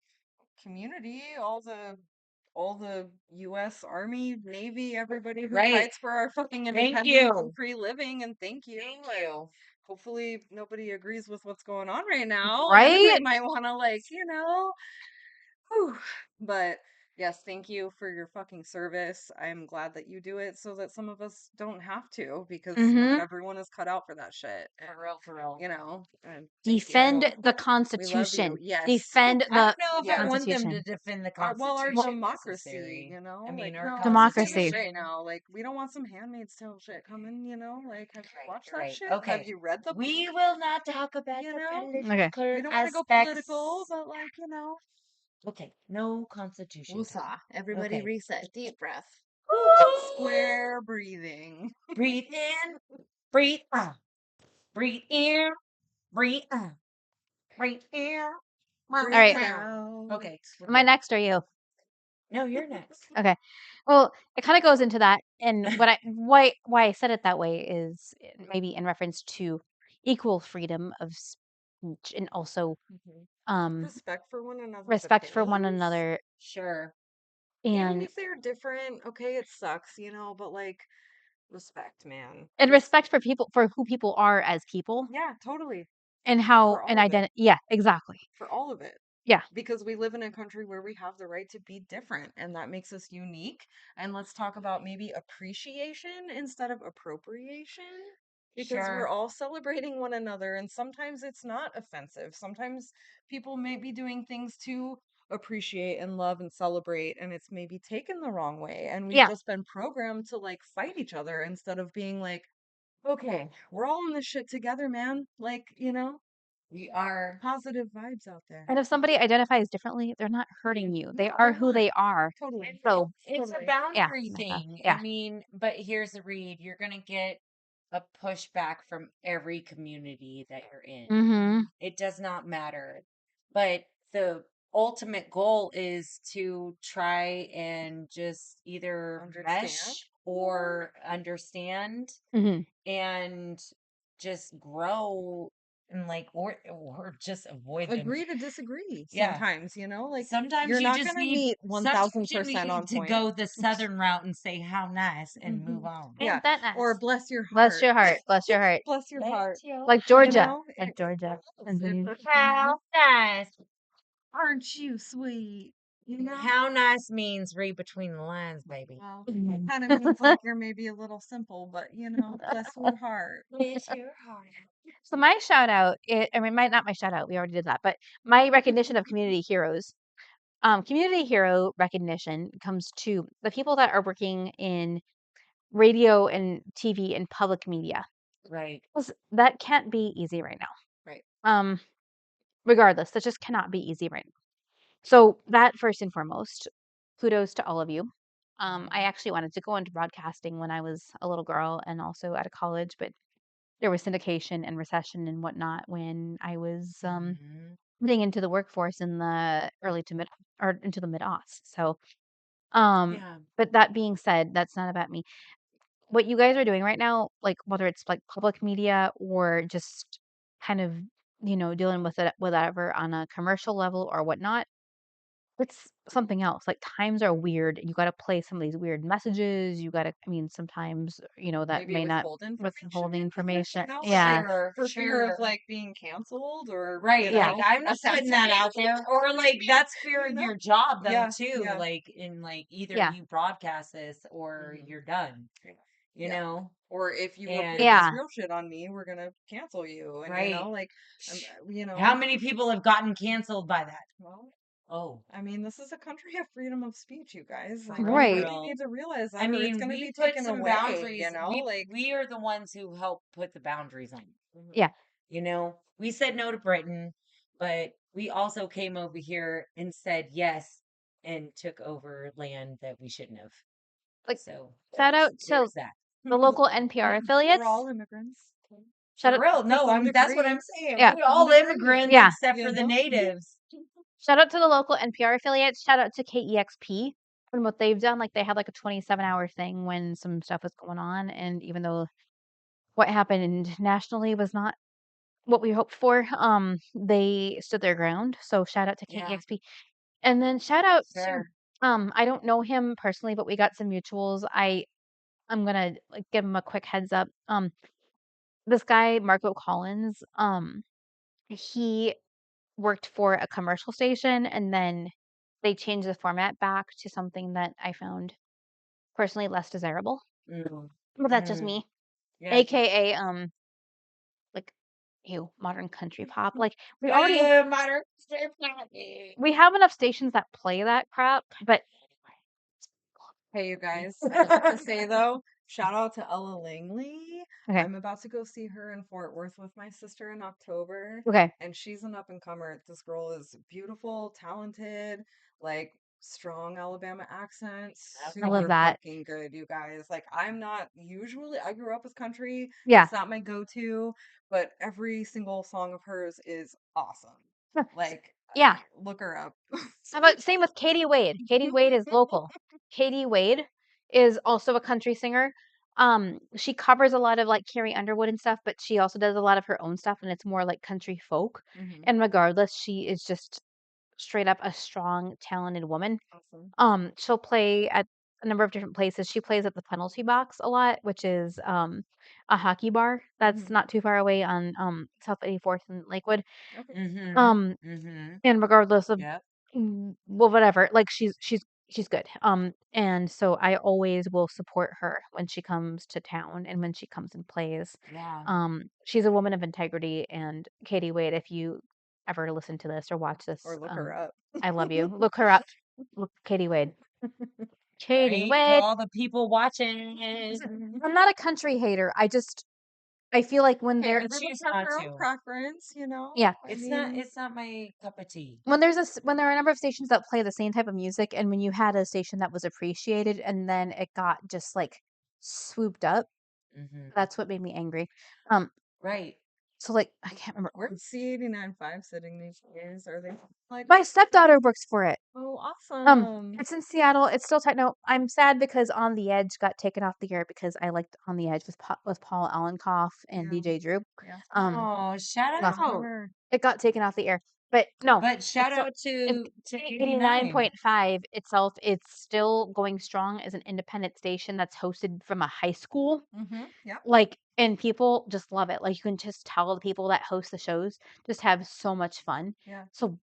community, all the U.S. Army, Navy, everybody who Right. fights for our fucking Thank independence you. and free living, and thank you. Thank And you. hopefully nobody agrees with what's going on right now. Right? And we might want to, like, whew. But yes, thank you for your fucking service. I'm glad that you do it so that some of us don't have to, because not everyone is cut out for that shit. And, For real. and thank you. defend the We love Constitution. you. Yes. Defend I the don't know if Yeah. I want them Constitution. to defend the Our Constitution. democracy, necessary. I mean, like, our no, Democracy. this is right now. Like, we don't want some Handmaid's Tale shit coming, like, have you watched that shit? Okay. Have you read the book? We will not talk about You the know? political We don't want to go aspects. political, but, like, Okay, no Constitution. woosah. Everybody Okay. reset. Deep breath. Square breathing. Breathe in, breathe out. Breathe in, breathe out. Breathe in. All right. Out. Okay. Am I next or you? No, you're next. Okay. Well, it kind of goes into that, and why I said it that way is maybe in reference to equal freedom of speech and also Respect for one another's respect for one opinions. another, Sure. Even and if they're different, okay, it sucks, but like, respect, man. respect for who people are as people, Yeah, totally. and how For all and of it. identity. Yeah, exactly. For all of it. Yeah. Because we live in a country where we have the right to be different, and that makes us unique. And let's talk about maybe appreciation instead of appropriation. Because we're Sure. all celebrating one another, and sometimes it's not offensive. Sometimes people may be doing things to appreciate and love and celebrate, and it's maybe taken the wrong way. And we've Yeah. just been programmed to, like, fight each other instead of being like, okay, we're all in this shit together, man. Like, We are. positive vibes out there. And if somebody identifies differently, they're not hurting you. They No, are they're who not. they are. Totally. So It's a Totally. boundary Yeah. thing. Yeah. I mean, but here's the read. You're going to get a pushback from every community that you're in. Mm-hmm. It does not matter. But the ultimate goal is to try and just either Understand. mesh or understand Mm-hmm. and just grow and like or just avoid them. Agree to disagree Yeah. sometimes, like, Sometimes you're you not just gonna need meet sometimes you 1000% need on to point. go the southern route and say how nice and move on. Yeah. Ain't that nice? Or bless your heart. Bless your heart. Bless your heart. Bless your heart. Like Georgia. know, Like Georgia. It's Mhm. How nice. Aren't you sweet? You know? How nice means read between the lines, baby. Well, it kind of means like you're maybe a little simple, but bless your heart. Bless your heart. So my shout out, not my shout out, we already did that, but my recognition of community heroes. Community hero recognition comes to the people that are working in radio and TV and public media. Right. 'Cause that can't be easy right now. Right. Regardless, that just cannot be easy right now. So that first and foremost, kudos to all of you. I actually wanted to go into broadcasting when I was a little girl and also out of college, but there was syndication and recession and whatnot when I was getting into the workforce in the early to mid or into the mid aughts. So, Yeah. but that being said, that's not about me. What you guys are doing right now, like whether it's like public media or just kind of, dealing with it whatever on a commercial level or whatnot, it's something else. Like times are weird. You got to play some of these weird messages. You got to, sometimes, that Maybe may not withhold withhold information, information. like Yeah. for fear of like being canceled or Right. Yeah. Like I'm not putting that out there. Or like that's fear of your job though Yeah, too. yeah. Like in like either Yeah. you broadcast this or Mhm. you're done. You Yeah. know? Or if you And report Yeah. this real shit on me, we're gonna cancel you. And Right. like How many people have gotten canceled by that? well, Oh. I mean, this is a country of freedom of speech, you guys. For Like, you Right. really need to realize that, I or it's mean, going to we be put taken some away. boundaries. Like, We are the ones who help put the boundaries on. Yeah. We said no to Britain, but we also came over here and said yes and took over land that we shouldn't have. Like, So shout out to there's that. the local NPR affiliates. we're all immigrants. Shout For out, real. No, some that's what degree. I'm saying. Yeah. We're all immigrants Yeah. except for the natives. shout out to the local NPR affiliates. Shout out to KEXP and what they've done. Like they had like a 27-hour thing when some stuff was going on, and even though what happened nationally was not what we hoped for, they stood their ground. So shout out to Yeah. KEXP, and then shout out Sure. to I don't know him personally, but we got some mutuals. I'm gonna like give him a quick heads up. This guy Marco Collins, he worked for a commercial station, and then they changed the format back to something that I found personally less desirable. Mm. But that's just Mm. me. Yeah. AKA like modern country pop. Like we already modern. we have enough stations that play that crap, but Hey, you guys, I just have to say though, shout out to Ella Langley. okay. I'm about to go see her in Fort Worth with my sister in October, Okay. and she's an up and comer. This girl is beautiful, talented, like strong Alabama accent, I love super that. fucking good, you guys. Like I'm not usually, I grew up with country. Yeah. It's not my go-to, but every single song of hers is awesome. Like, Yeah. look her up. How about same with Katie Wade? Katie Wade is local. Katie Wade is also a country singer. She covers a lot of like Carrie Underwood and stuff, but she also does a lot of her own stuff, and it's more like country folk. Mhm. And regardless, she is just straight up a strong, talented woman. Awesome. She'll play at a number of different places. She plays at the Penalty Box a lot, which is a hockey bar that's Mhm. not too far away on South 84th and Lakewood. Okay. Mm-hmm. Um, Mm-hmm. and regardless of Yep. well, whatever, like she's good. And so I always will support her when she comes to town and when she comes and plays. Yeah. She's a woman of integrity, and Katie Wade, if you ever listen to this or watch this, Or look her up. I love you. Look her up. Look Katie Wade. Katie Right? For Wade. all the people watching. I'm not a country hater. I feel like when Hey, they're everyone choose has not their to. own preference, you know? yeah, I It's mean, not my cup of tea. when when there are a number of stations that play the same type of music, and when you had a station that was appreciated and then it got just like swooped up, Mm-hmm. that's what made me angry. Right. So like I can't remember. where's C89.5 sitting these days? Are they like, My stepdaughter works for it. oh, awesome. It's in Seattle. It's still tight. No, I'm sad because On the Edge got taken off the air because I liked On the Edge with Paul Allenkoff and Yeah. DJ Drew. Yeah. Oh, shout lost- out. It got taken off the air, but no. But shout it's out to 89. 89.5 itself. It's still going strong as an independent station that's hosted from a high school. Mm-hmm. Yeah. Like, and people just love it. Like, you can just tell the people that host the shows just have so much fun. Yeah. So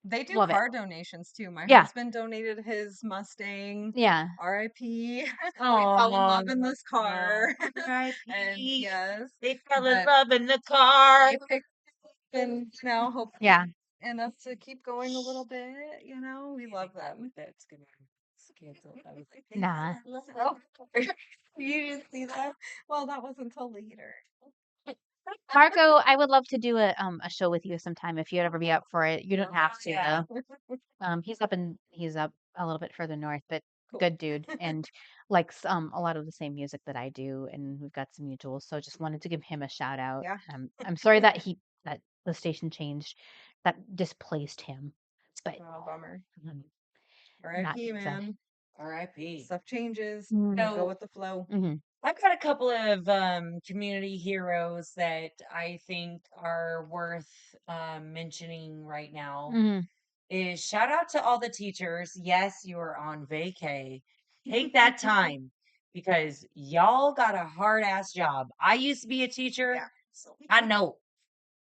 They do Love it. car donations too. My Yeah. husband donated his Mustang. Yeah. R.I.P. We Oh, fell in love in this car. And R.I.P. yes, They fell in but love in the car. I picked and hopefully Yeah. enough to keep going a little bit. We love them. That's gonna cancel. I was like, Nah. Oh, you didn't see that? Well, that was until later. Marco, I would love to do a show with you sometime if you'd ever be up for it. You don't have to Yeah. though. He's up a little bit further north, but Cool. good dude and likes a lot of the same music that I do, and we've got some mutuals. So just wanted to give him a shout out. Yeah. I'm sorry that the station changed, that displaced him, but Oh, bummer. um, not R.I.P. man. R.I.P. Stuff changes. Mm. Go So with the flow. Mhm. I've got a couple of community heroes that I think are worth mentioning right now. Mhm. Is shout out to all the teachers. Yes, you are on vacay. Take that time because y'all got a hard ass job. I used to be a teacher. Yeah. So I know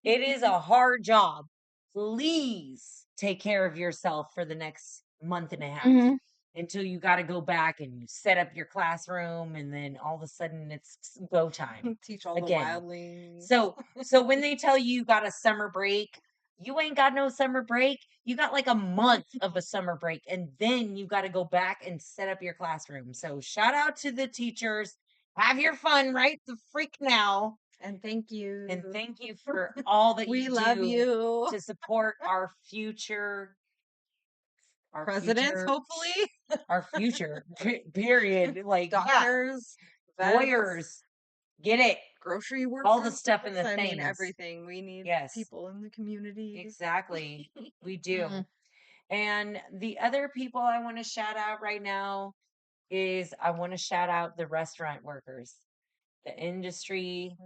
it is a hard job. Please take care of yourself for the next month and a half Mhm. until you got to go back and set up your classroom, and then all of a sudden it's go time Teach all the again. wildlings. So when they tell you got a summer break, you ain't got no summer break. You got like a month of a summer break, and then you got to go back and set up your classroom. So shout out to the teachers. Have your fun right the freak now. And thank you. And thank you for all that We you love do you. to support our future Presidents, hopefully. our future period. Like Doctors, vets, lawyers, get it. grocery workers. All the stuff and the I mean, things. everything. We need Yes. people in the community. Exactly. We do. Mhm. And the other people I want to shout out right now is I want to shout out the restaurant workers. The industry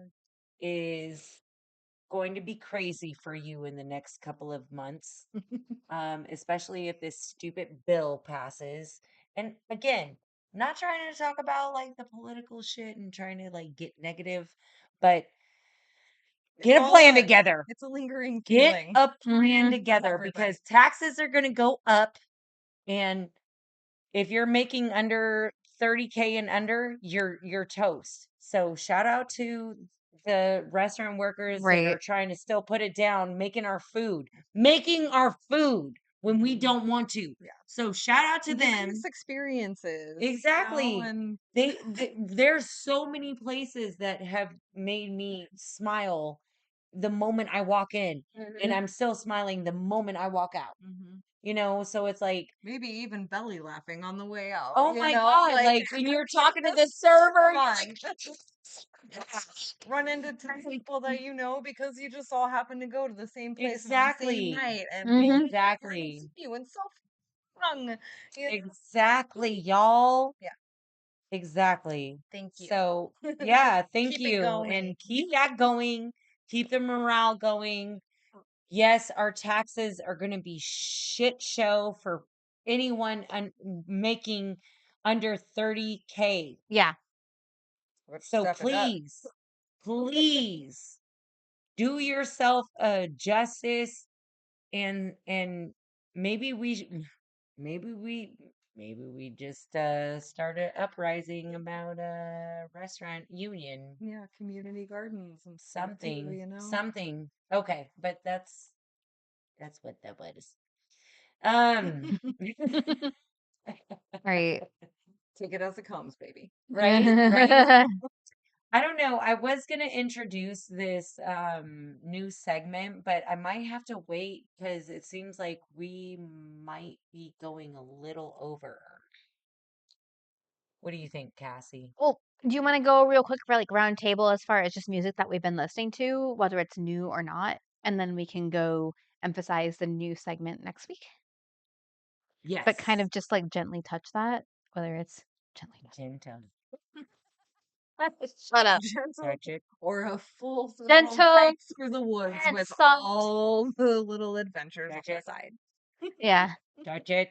is going to be crazy for you in the next couple of months, especially if this stupid bill passes. And again, not trying to talk about like the political shit and trying to like get negative, but get a plan together. It's a lingering Get feeling. a plan Mhm. together Everybody. because taxes are going to go up. And if you're making under 30K and under, you're toast. So shout out to the restaurant workers that are Right. trying to still put it down, making our food when we don't want to. Yeah. So shout out to And giving them. us experiences. Exactly. And There's so many places that have made me smile the moment I walk in, and I'm still smiling the moment I walk out. So it's like, maybe even belly laughing on the way out. oh my God, like when you're talking to the server, Come on. Run into 10 people that you know because you just all happen to go to the same place on the exactly, same night. And Mhm. exactly, you and so fun. exactly, y'all. Yeah. Exactly. Thank you. So yeah, thank Keep it you, going. and keep that going. Keep the morale going. Yes, our taxes are going to be shit show for anyone making under 30K. Yeah. So Step it up. please do yourself a justice, and maybe maybe we maybe we just start an uprising about a restaurant union. Yeah, community gardens and stuff Something. too, Something. Okay, but that's what that was. Um Right. Take it as it comes, baby. right? I don't know. I was going to introduce this new segment, but I might have to wait because it seems like we might be going a little over. What do you think, Cassie? Well, do you want to go real quick for like round table as far as just music that we've been listening to, whether it's new or not, and then we can go emphasize the new segment next week, Yes. but kind of just like gently touch that, whether it's gently. Gentle. Shut up. Touch it. Or a full Gentle hikes through the woods and with soft. all the little adventures on Touch the it. side. Yeah. Touch it.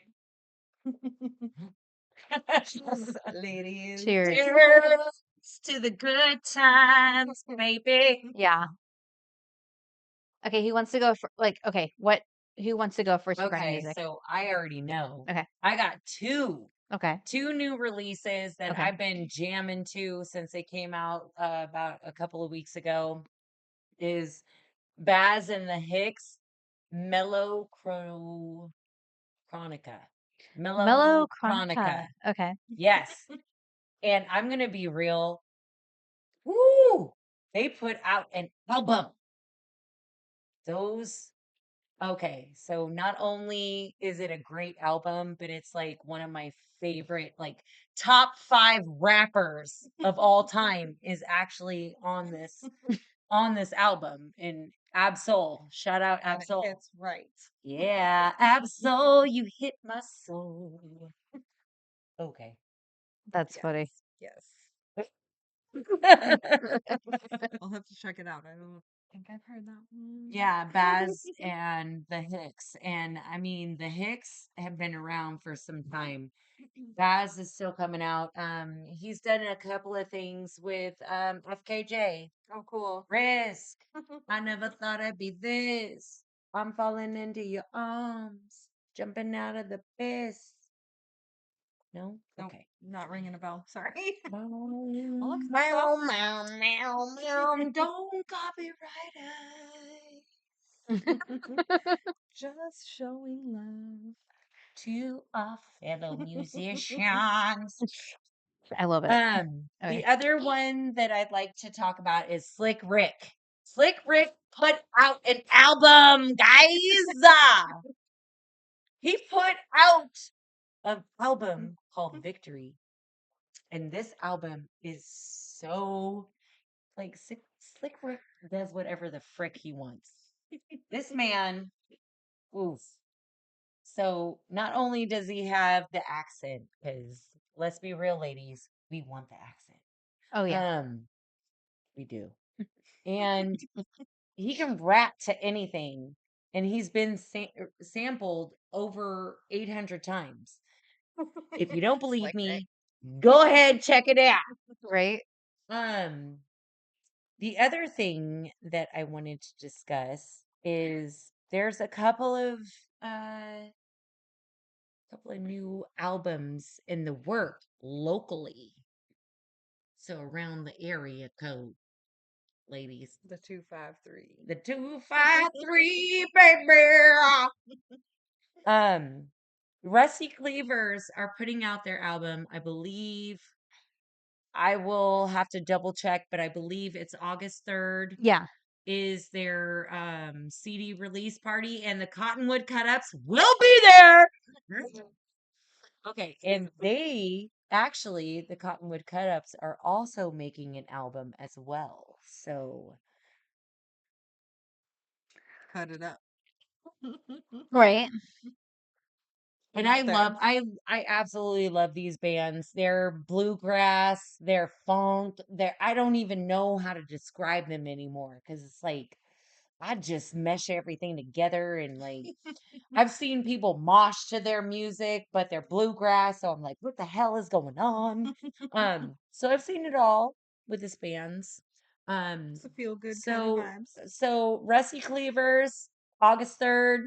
Ladies. Cheers. Cheers to the good times, baby. Yeah. Okay, he wants to go for like, okay, what Who wants to go first regarding Okay, music? so I already know. Okay. I got two Okay. new releases that Okay. I've been jamming to since they came out about a couple of weeks ago. Is Baz and the Hicks Mellow Chronica. Mellow Mellow Chronica. Chronica. Okay. Yes. And I'm gonna be real. Woo! They put out an album. Those Okay, so not only is it a great album, but it's like one of my favorite, like top 5 rappers of all time is actually on this album. And Absol, shout out And it Absol. hits right. Yeah, Absol, you hit my soul. Okay. That's funny. Yes. I'll have to check it out. I don't think I've heard that one. Yeah, Baz and the Hicks. And I mean, the Hicks have been around for some time. Baz is still coming out. He's done a couple of things with FKJ. Oh, cool. Risk. I never thought I'd be this. I'm falling into your arms, jumping out of the abyss. No? Nope, Okay. not ringing a bell. Sorry. Meow, look meow, myself. meow, meow, meow. Don't copyright Just showing love. to our fellow musicians. I love it. Okay. The other one that I'd like to talk about is Slick Rick. Slick Rick put out an album, guys. He put out an album called Victory. And this album is so like Slick Rick does whatever the frick he wants. This man, oof. So not only does he have the accent, because let's be real, ladies, we want the accent. Oh yeah. We do. And he can rap to anything. And he's been sampled over 800 times. If you don't believe Slick Rick. me, go ahead, check it out. Right. Um, the other thing that I wanted to discuss is there's a couple of new albums in the work locally. So around the area code, ladies. The 253. The 253, baby. Um, Rusty Cleavers are putting out their album. I believe I will have to double check, but I believe it's August 3rd Yeah. is their CD release party, and the Cottonwood Cut Ups will be there. Okay, and they actually, the Cottonwood Cut Ups are also making an album as well. So Cut it up. Right. And There. I absolutely love these bands. They're bluegrass, they're funk, I don't even know how to describe them anymore because it's like I just mesh everything together and like I've seen people mosh to their music, but they're bluegrass, so I'm like, what the hell is going on? So I've seen it all with this bands. It's a feel good kind of So vibes. Rusty Cleavers, August 3rd,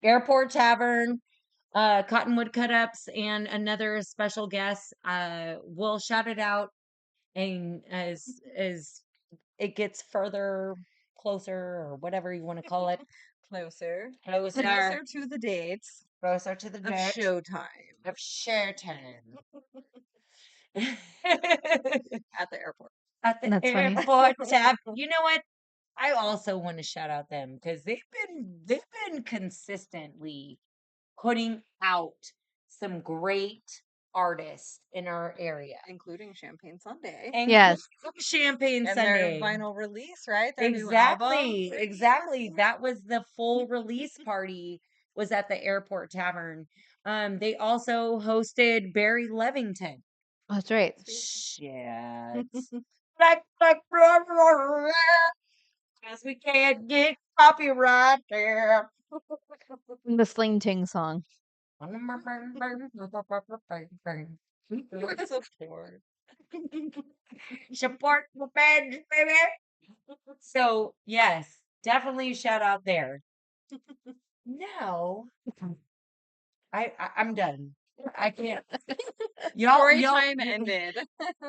Airport Tavern, Cottonwood Cut Ups, and another special guest. We'll shout it out, and as it gets further closer or whatever you want to call it, Closer. closer, Closer to the dates closer to the of date showtime of share time. at the airport. At the That's funny. airport tab. You know what? I also want to shout out them because they've been consistently putting out some great artists in our area, Including Champagne Sunday. including Yes. Champagne And their Sunday. vinyl release, right? Their new album. Exactly. That was the full release party was at the Airport Tavern. They also hosted Barry Levington. That's right. Shit. Like, because we can't get copyright there. The Sling Ting song. Support. Support the band, baby. So yes, definitely shout out there. No, I'm done. I can't. Y'all, Story y'all. time ended.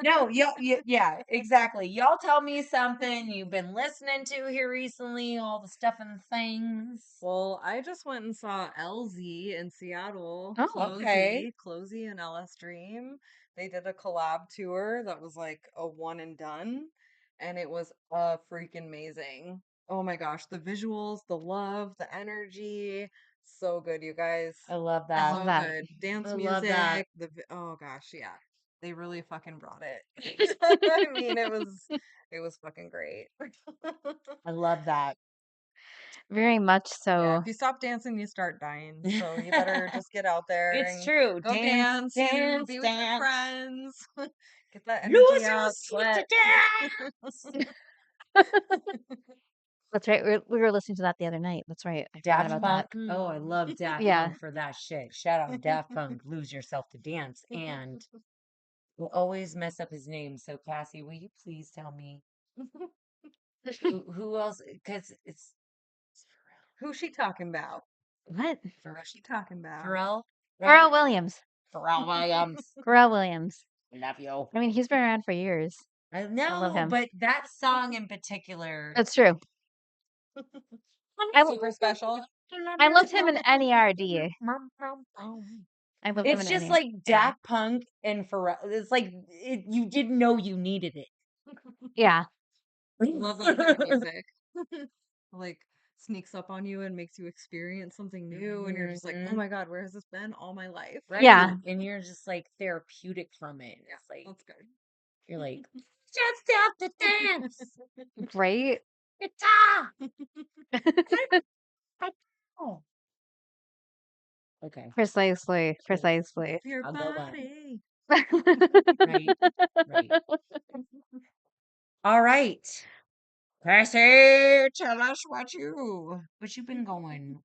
No, yeah, exactly. Y'all tell me something you've been listening to here recently, all the stuff and things. Well, I just went and saw LZ in Seattle. Oh, okay. Closey and LS Dream. They did a collab tour that was like a one and done, and it was freaking amazing. Oh my gosh, the visuals, the love, the energy, so good, you guys. I love I that. love So that. good. Dance I love that. music, oh gosh, yeah. They really fucking brought it. I mean, it was fucking great. I love that. Very much Yeah, so. if you stop dancing, you start dying. So you better just get out there It's and true. go Dance, dance and dance, be with your dance. friends. Get that energy Lose out, yourself to sweat. dance. That's right. We were listening to that the other night. That's right. I forgot Daft about that. Punk. Oh, I love Daft Yeah. Punk for that shit. Shout out Daft Punk. Lose yourself to dance. And we'll always mess up his name. So Cassie, will you please tell me who else? Because it's Who's she talking about? What? Who's she talking about? Pharrell, right? Pharrell Williams. Pharrell Williams. Pharrell Williams. Love you. I mean, he's been around for years. I I love know, him. but that song in particular. That's true. I, Super special. I loved him in NERD. I loved him It's in just NERD. like Daft Punk and Pharrell. It's like you didn't know you needed it. Yeah. Love that kind of music. Like sneaks up on you and makes you experience something new, and you're just like, oh Mhm. my God, where has this been all my life? Right. Yeah. And you're just like therapeutic from it. Yeah, It's like that's good. you're like, just have to dance. Right? Guitar. Oh. Okay. Precisely. Precisely. Move your I'll go on. body. Right. Right. All right. Cassie, tell us what you been going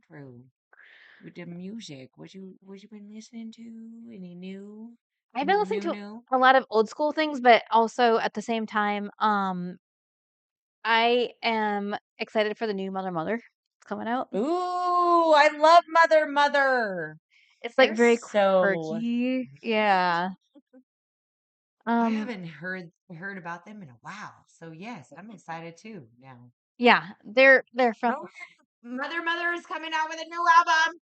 through with the music. What you been listening to? Any new I've been new listening new to new? a lot of old school things, but also at the same time, I am excited for the new Mother Mother. It's coming out. Ooh, I love Mother Mother. It's like They're very so quirky. Yeah. I Um, haven't heard about them in a while. So yes, I'm excited too now. yeah, they're from Oh, Mother Mother is coming out with a new album.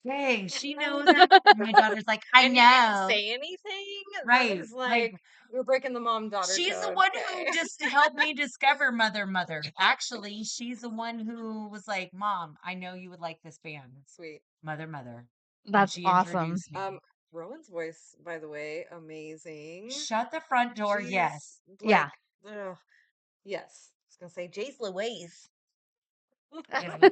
Dang, she knows that. My daughter's like, I And you didn't know. say anything? That Right. is Like like we're breaking the mom-daughter she's the code. one Okay. who just helped me discover Mother Mother. Actually, she's the one who was like, Mom, I know you would like this band. Sweet. Mother Mother. And that's she awesome. introduced me. Rowan's voice, by the way, amazing. Shut the front door, She's yes. Yeah. like, ugh, yes. I was gonna say Jace Louise. Yeah.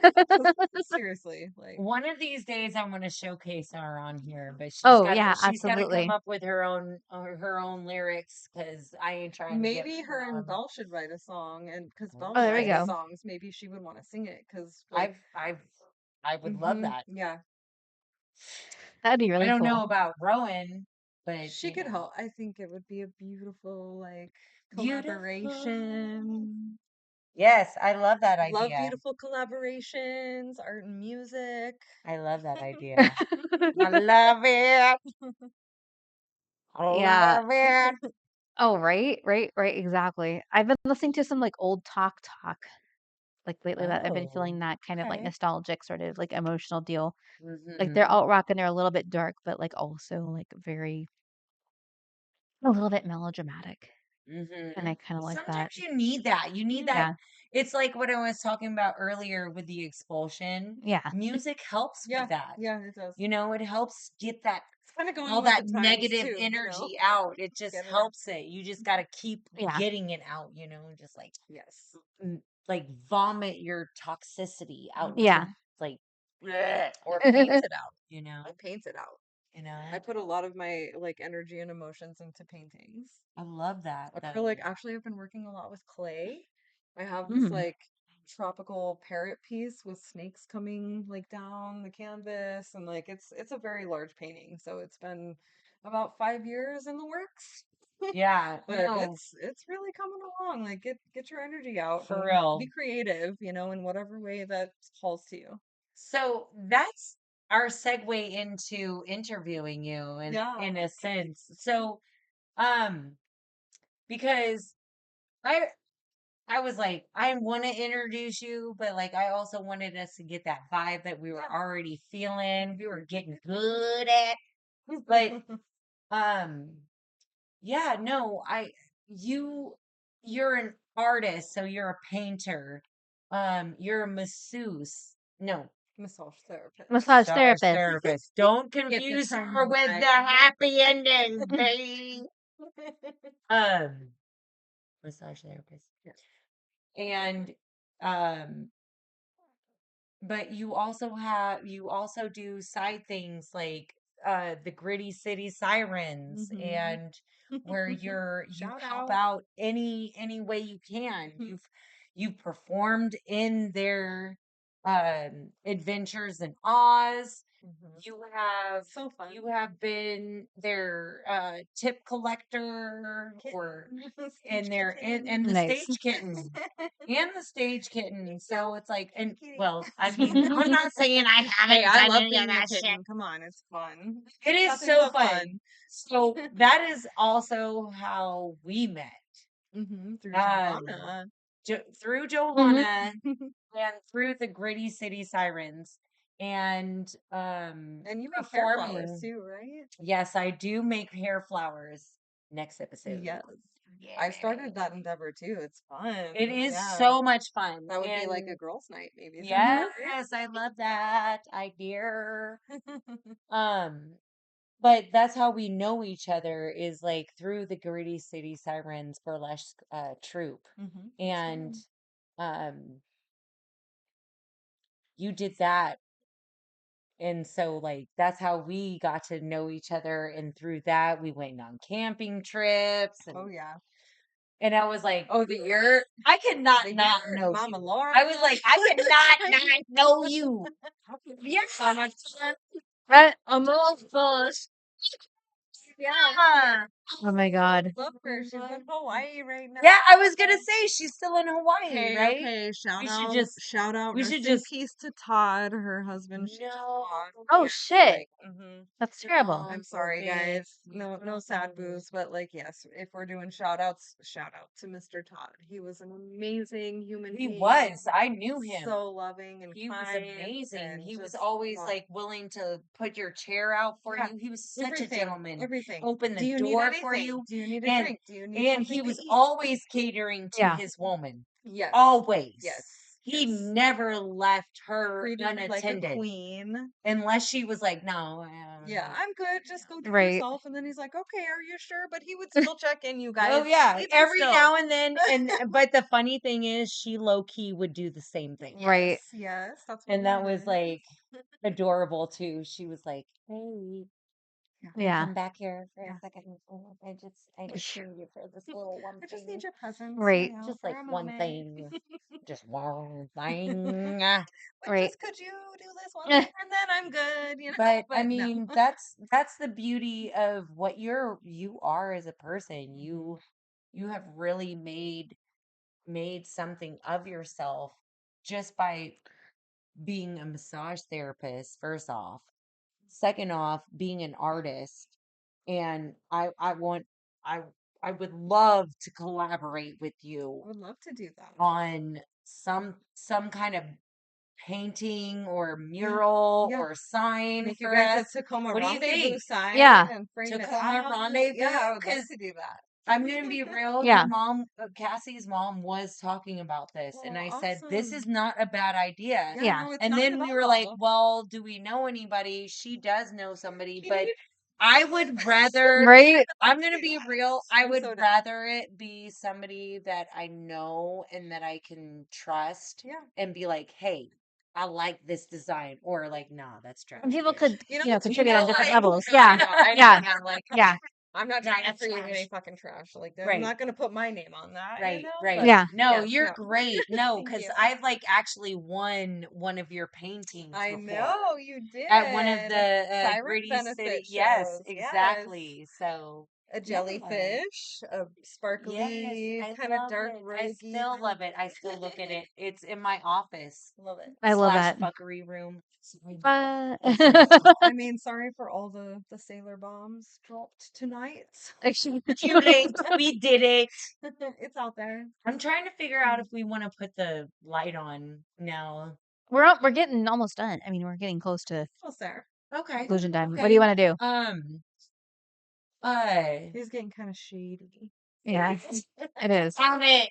Seriously, like One of these days I'm gonna showcase her on here, but Oh, yeah, she's gotta come absolutely. up with her own lyrics because I ain't trying to get maybe put her and on. Belle should write a song, and because Belle Oh, there we writes Okay. go. songs, maybe she would want to sing it. Because like, I would love that. yeah, That'd be I really don't know cool. about Rowan, but she you could know, help. I think it would be a beautiful like beautiful. collaboration. Yes, I love that Love idea. beautiful collaborations, art and music. I love that idea. I love it. I Yeah. love it. Oh, right, exactly. I've been listening to some, like, old talk, like, lately that I've been Oh, feeling that kind of, like, okay. nostalgic sort of, like, emotional deal. Like, they're Mm-hmm. alt rock and they're a little bit dark, but, like, also, like, a little bit melodramatic, and Mm-hmm. I kinda like that. Sometimes you need that. You need that. Yeah. It's like what I was talking about earlier with the expulsion. Yeah. Music helps with Yeah, that. yeah, it does. You know, it helps get that It's kind of going all with that the times negative too, energy out. It just Get it out. helps it. You just got to keep Yeah. getting it out, just like Yes. like vomit your toxicity out Yeah. to like bleh, Or paint it out. you know, I paint it out. you know. I put a lot of my like energy and emotions into paintings. I love that though. Acrylic, actually, I've been working a lot with clay. I have this Mm. like tropical parrot piece with snakes coming like down the canvas, and like it's a very large painting, so it's been about 5 years in the works. Yeah, But no, it's really coming along. Like get your energy out for and be real. creative, in whatever way that calls to you. So that's our segue into interviewing you Yeah. in a sense. So, um, because I I was like, I want to introduce you, but like I also wanted us to get that vibe that we were Yeah. already feeling, we were getting good at. But um yeah, no, you you're an artist, so you're a painter. You're a masseuse. No, Massage therapist. Massage massage therapist. therapist. Don't Get the confuse term her with right. the happy ending, babe. Um, massage therapist. Yes. And um but you also do side things like the Gritty City Sirens, Mm-hmm. and where you Shout help out. out any way you can. You've performed in their adventures in Oz. Mm-hmm. You have So fun. you have been their tip collector, or Kitten. and Stage their kitten. and the Nice. stage kitten and the stage kitten. So it's like, and Kitty. well, I mean, I'm not saying I Hey, haven't I done love any of being a that shit. kitten. Come on, it's fun. It is Nothing so but fun. So that is also how we met. Through Um, Johanna. Through Hmm. Johanna and through the Gritty City Sirens, and And you make hair flowers performing. too, right? Yes, I do make hair flowers. Next episode. Yes. Yeah, I've started that endeavor too. It's fun. it is Yeah. so much fun. That would be like a And girls' night maybe sometime. yes, I love that idea. Um, but that's how we know each other, is like through the Gritty City Sirens burlesque troupe. Yes, And ma'am. um you did that. And so like that's how we got to know each other, and through that we went on camping trips, Oh yeah. and I was like, Oh, the yurt. I could not The not yurt. know Mama you. Laura. I was like, I could not know you. Yes, I'm a almost first. Yeah. Oh my God. Love her. She's in Hawaii right now. Yeah, I was gonna say she's still in Hawaii, Okay, right? okay. Shout We should out, just shout out, we should rest in just peace to Todd, her husband. no, Oh shit. Like, That's terrible. no, I'm poor sorry, babe. guys. No sad booze, but like, yes, if we're doing shout outs, shout out to Mr. Todd. He was an amazing human He being. was. I knew him. So loving and He was kind amazing. and He was just always like willing to put your chair out for yeah, you. He was such a everything, gentleman. everything. Open Do the you need door for anything? you. Do you need a And drink? Do you need he something to was eat? always catering to Yeah. his woman. Yes. Always. Yes. He Yes. never left her Treated her like a unattended. queen. Unless she was like, no. Yeah, I'm good. Just go do Right. yourself. And then he's like, okay, are you sure? But he would still check in, you guys. Oh yeah, Even every still. now and then, and but the funny thing is, she low key would do the same thing, Right. Yes, that's what and that was love is. like adorable too. She was like, "Hey, can you Yeah. come back here for Yeah. a second? I just need you for this little one I just thing, need your presence, Right. just for like a one moment. thing, just one thing." But Right. just could you do this one thing and then I'm good, But I But no. mean, that's the beauty of what you are as a person. You have really made something of yourself just by being a massage therapist, first off. Second off, being an artist. And I I would love to collaborate with you I would love to do that. on some kind of painting or Yeah. mural Yeah. or sign Make you for guys us. a Tacoma What do you rendezvous think? sign Yeah. and frame it Tacoma out. rendezvous? Yeah, I would love Because to do that. I'm gonna be real. Yeah. Your mom, Cassie's mom, was talking about this, and Oh, I said, "This is awesome. not a bad idea." Yeah, Yeah. no, it's And not then at we were like, all. "Well, do we know anybody?" She does know somebody, She but needed I would rather. Right. I'm gonna be real. I I'm would so down. rather it be somebody that I know and that I can trust, Yeah. and be like, "Hey, I like this design," or like, "Nah, that's trash." And people bitch." could, You know, contribute know, on different like, levels. I Yeah. know, I know, Yeah. yeah, like Yeah. I'm not trying to That's create any trash. fucking trash. Like I'm Right. not gonna put my name on that, Right, but right. Yeah. No, yes, you're no. great. No, Thank because you. I've like actually won one of your paintings I before know you at one of did. the Siren Gritty City. benefit Yes, shows. Yes. exactly. So a jellyfish, a sparkly I kind of love dark it. I ragey. still love it. I still look at it. It's in my office Love it. I love slash that. fuckery room. I mean, sorry for all the sailor bombs dropped tonight. Actually, Too late. We did it. It's out there. I'm trying to figure out if we want to put the light on now. we're getting almost done. I mean, we're getting close to Close there. Okay. conclusion time. What do Okay. you want to do? He's getting kind of shady. Yeah, it is. Damn it.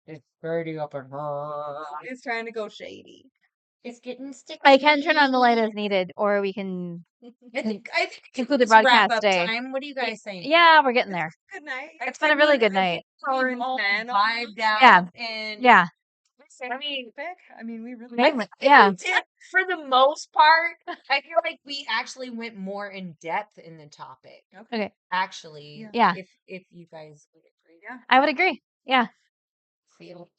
It's dirty up in her. He's trying to go shady. It's getting sticky. I can turn on the light as needed, or we can I think conclude the it's wrap broadcast up day. time. What do you guys think? Yeah, we're getting there. Good night. It's been a really good I night. think We've 4 and all 10 vibed out Yeah. and Yeah, I mean, I mean, we really yeah, we did for the most part. I feel like we actually went more in depth in the topic. okay. Actually, Yeah. if you guys would agree. Yeah. I would agree. Yeah, Feel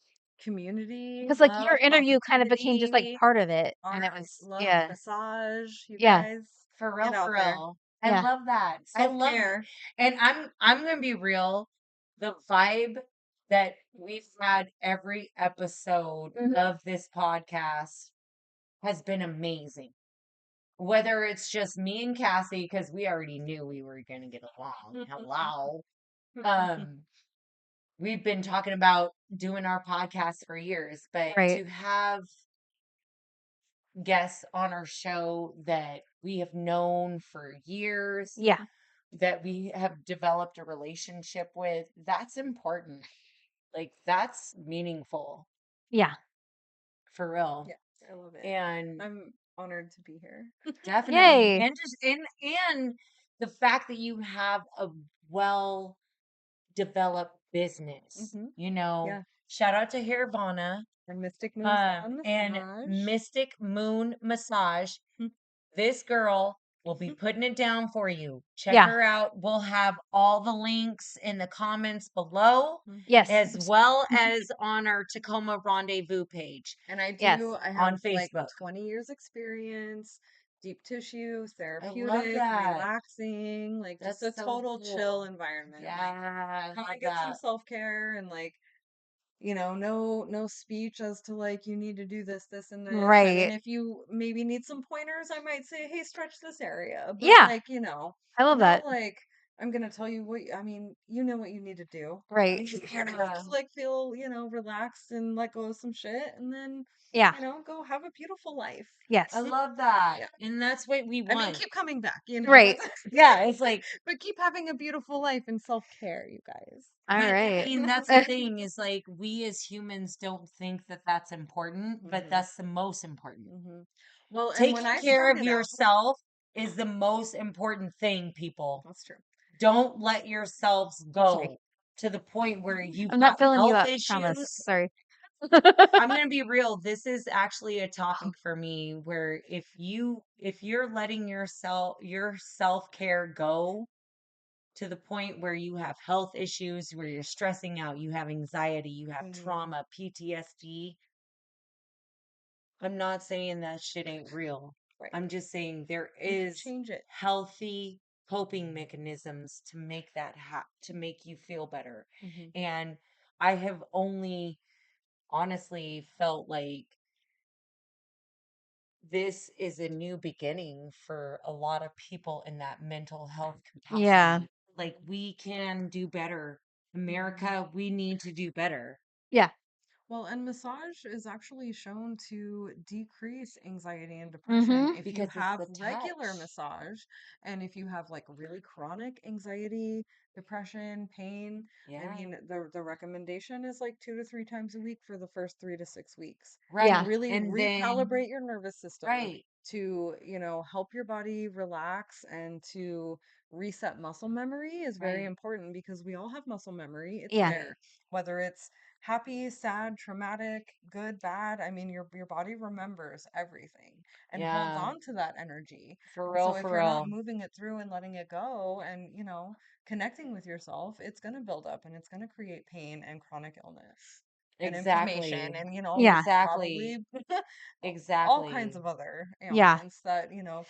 Community. because like love, your interview kind of became just like positivity, part of it, and it art, was love, yeah, massage. You Yeah. guys, for get real, out for there. real. I Yeah. love that. I love it. Self-care. And I'm gonna be real. The vibe that we've had every episode Mhm. of this podcast has been amazing. Whether it's just me and Cassie, because we already knew we were gonna get along. Hello. We've been talking about doing our podcast for years, but Right. to have guests on our show that we have known for years, Yeah, that we have developed a relationship with, that's important. Like that's meaningful yeah, for real. Yeah, I love it. And I'm honored to be here. definitely. Yay. And just and the fact that you have a well developed business. Mhm. You know, Yeah. shout out to Hirvana And Mystic Moon Sun and Massage. Mystic Moon Massage. Hmm. This girl will be putting it down for you. Check Yeah. her out. We'll have all the links in the comments below, Yes. as well as on our Tacoma Rendezvous page. And I Yes. have On like Facebook. 20 years experience, deep tissue, love therapeutic, that. relaxing, like just That's a so total cool. chill environment. Yeah, Like, I come love and get some that. self-care and like, you know, no speech as to like you need to do this, this, and this. I mean, Right. if you maybe need some pointers, I might say, hey, stretch this area. But Yeah. like, you know, I love not that. like I'm gonna tell you what I mean, you know what you need to do. Right. Just like feel, you know, relaxed and let go of some shit and then, Yeah. you know, go have a beautiful life. Yes. I love that. Yeah. And that's what we I want. mean, keep coming back, you know. Right. Yeah, it's like, But keep having a beautiful life and self-care, you guys. All but I right. mean, that's the thing is like, we as humans don't think that that's important, but Mhm. that's the most important. Mm-hmm. Well, and Taking when I care of started out, yourself is the most important thing, people. that's true. Don't let yourselves Sorry. go to the point where you I'm not have filling you health up. Promise. issues. Sorry. I'm gonna be real. This is actually a topic for me where if you're letting your self-care go to the point where you have health issues, where you're stressing out, you have anxiety, you have Mhm. trauma, PTSD, I'm not saying that shit ain't real. Right. I'm just saying there You can is change it. healthy coping mechanisms to make that to make you feel better. Mm-hmm. And I have only honestly felt like this is a new beginning for a lot of people in that mental health capacity. Yeah. Like we can do better. America, we need to do better. Yeah. Well, and massage is actually shown to decrease anxiety and depression Mm-hmm. if you Because it's have the regular touch. massage and if you have like really chronic anxiety, depression, pain. I Yeah. mean, the recommendation is like 2 to 3 times a week for the first 3 to 6 weeks. Right. Yeah. Really And then recalibrate your nervous system right. to, you know, help your body relax and to reset muscle memory is very Right. important because we all have muscle memory. It's Yeah. there. Whether it's happy, sad, traumatic, good, bad. I mean, your body remembers everything and holds Yeah. on to that energy. For And real, so if for you're not real. moving it through and letting it go and, you know, connecting with yourself, it's going to build up and it's going to create pain and chronic illness and inflammation Exactly. and, you know, Yeah. Exactly. probably all kinds Exactly. of other Yeah. ailments that, you know,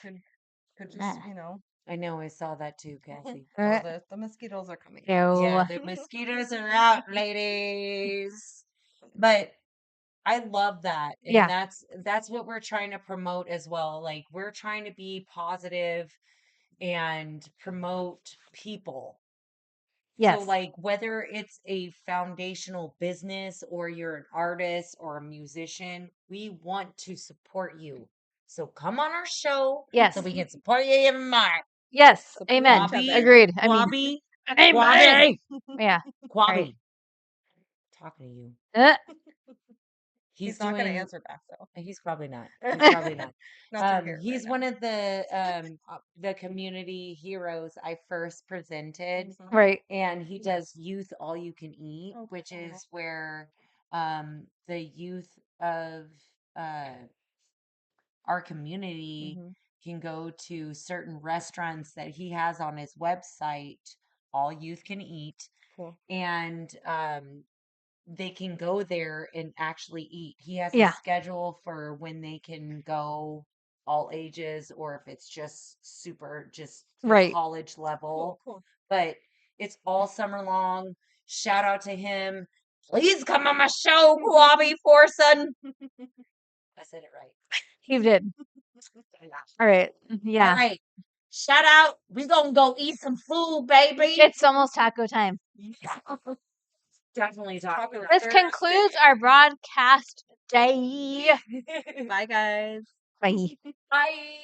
could just, Yeah. you know, I know, I saw that too, Cassie. Oh, the mosquitoes are coming Ew. out. Yeah, the mosquitoes are out, ladies. But I love that. And Yeah. that's what we're trying to promote as well. Like we're trying to be positive and promote people. So Yes. like whether it's a foundational business or you're an artist or a musician, we want to support you. So come on our show Yes. so we can support you even more. Yes. Support Amen. each other. Agreed. I mean, Quabby, amen. Yeah. Right. Quabby, talking to you. Uh, He's not going to answer back though. He's probably not. He's probably not. Not through here He's right one now. of the community heroes I first presented, Mhm. right. and he does youth all you can eat, Oh, which cool. is where the youth of our community Mhm. can go to certain restaurants that he has on his website. All youth can eat, Cool. and they can go there and actually eat. He has a Yeah. schedule for when they can go, all ages, or if it's just super, just Right. college level. Cool. But it's all summer long. Shout out to him. Please come on my show, Quabby Forson. I said it right. He did. All right. All Yeah. right. Shout out. We gonna go eat some food, baby. It's almost taco time. Definitely talking. This concludes our broadcast day. Bye guys. Bye. Bye.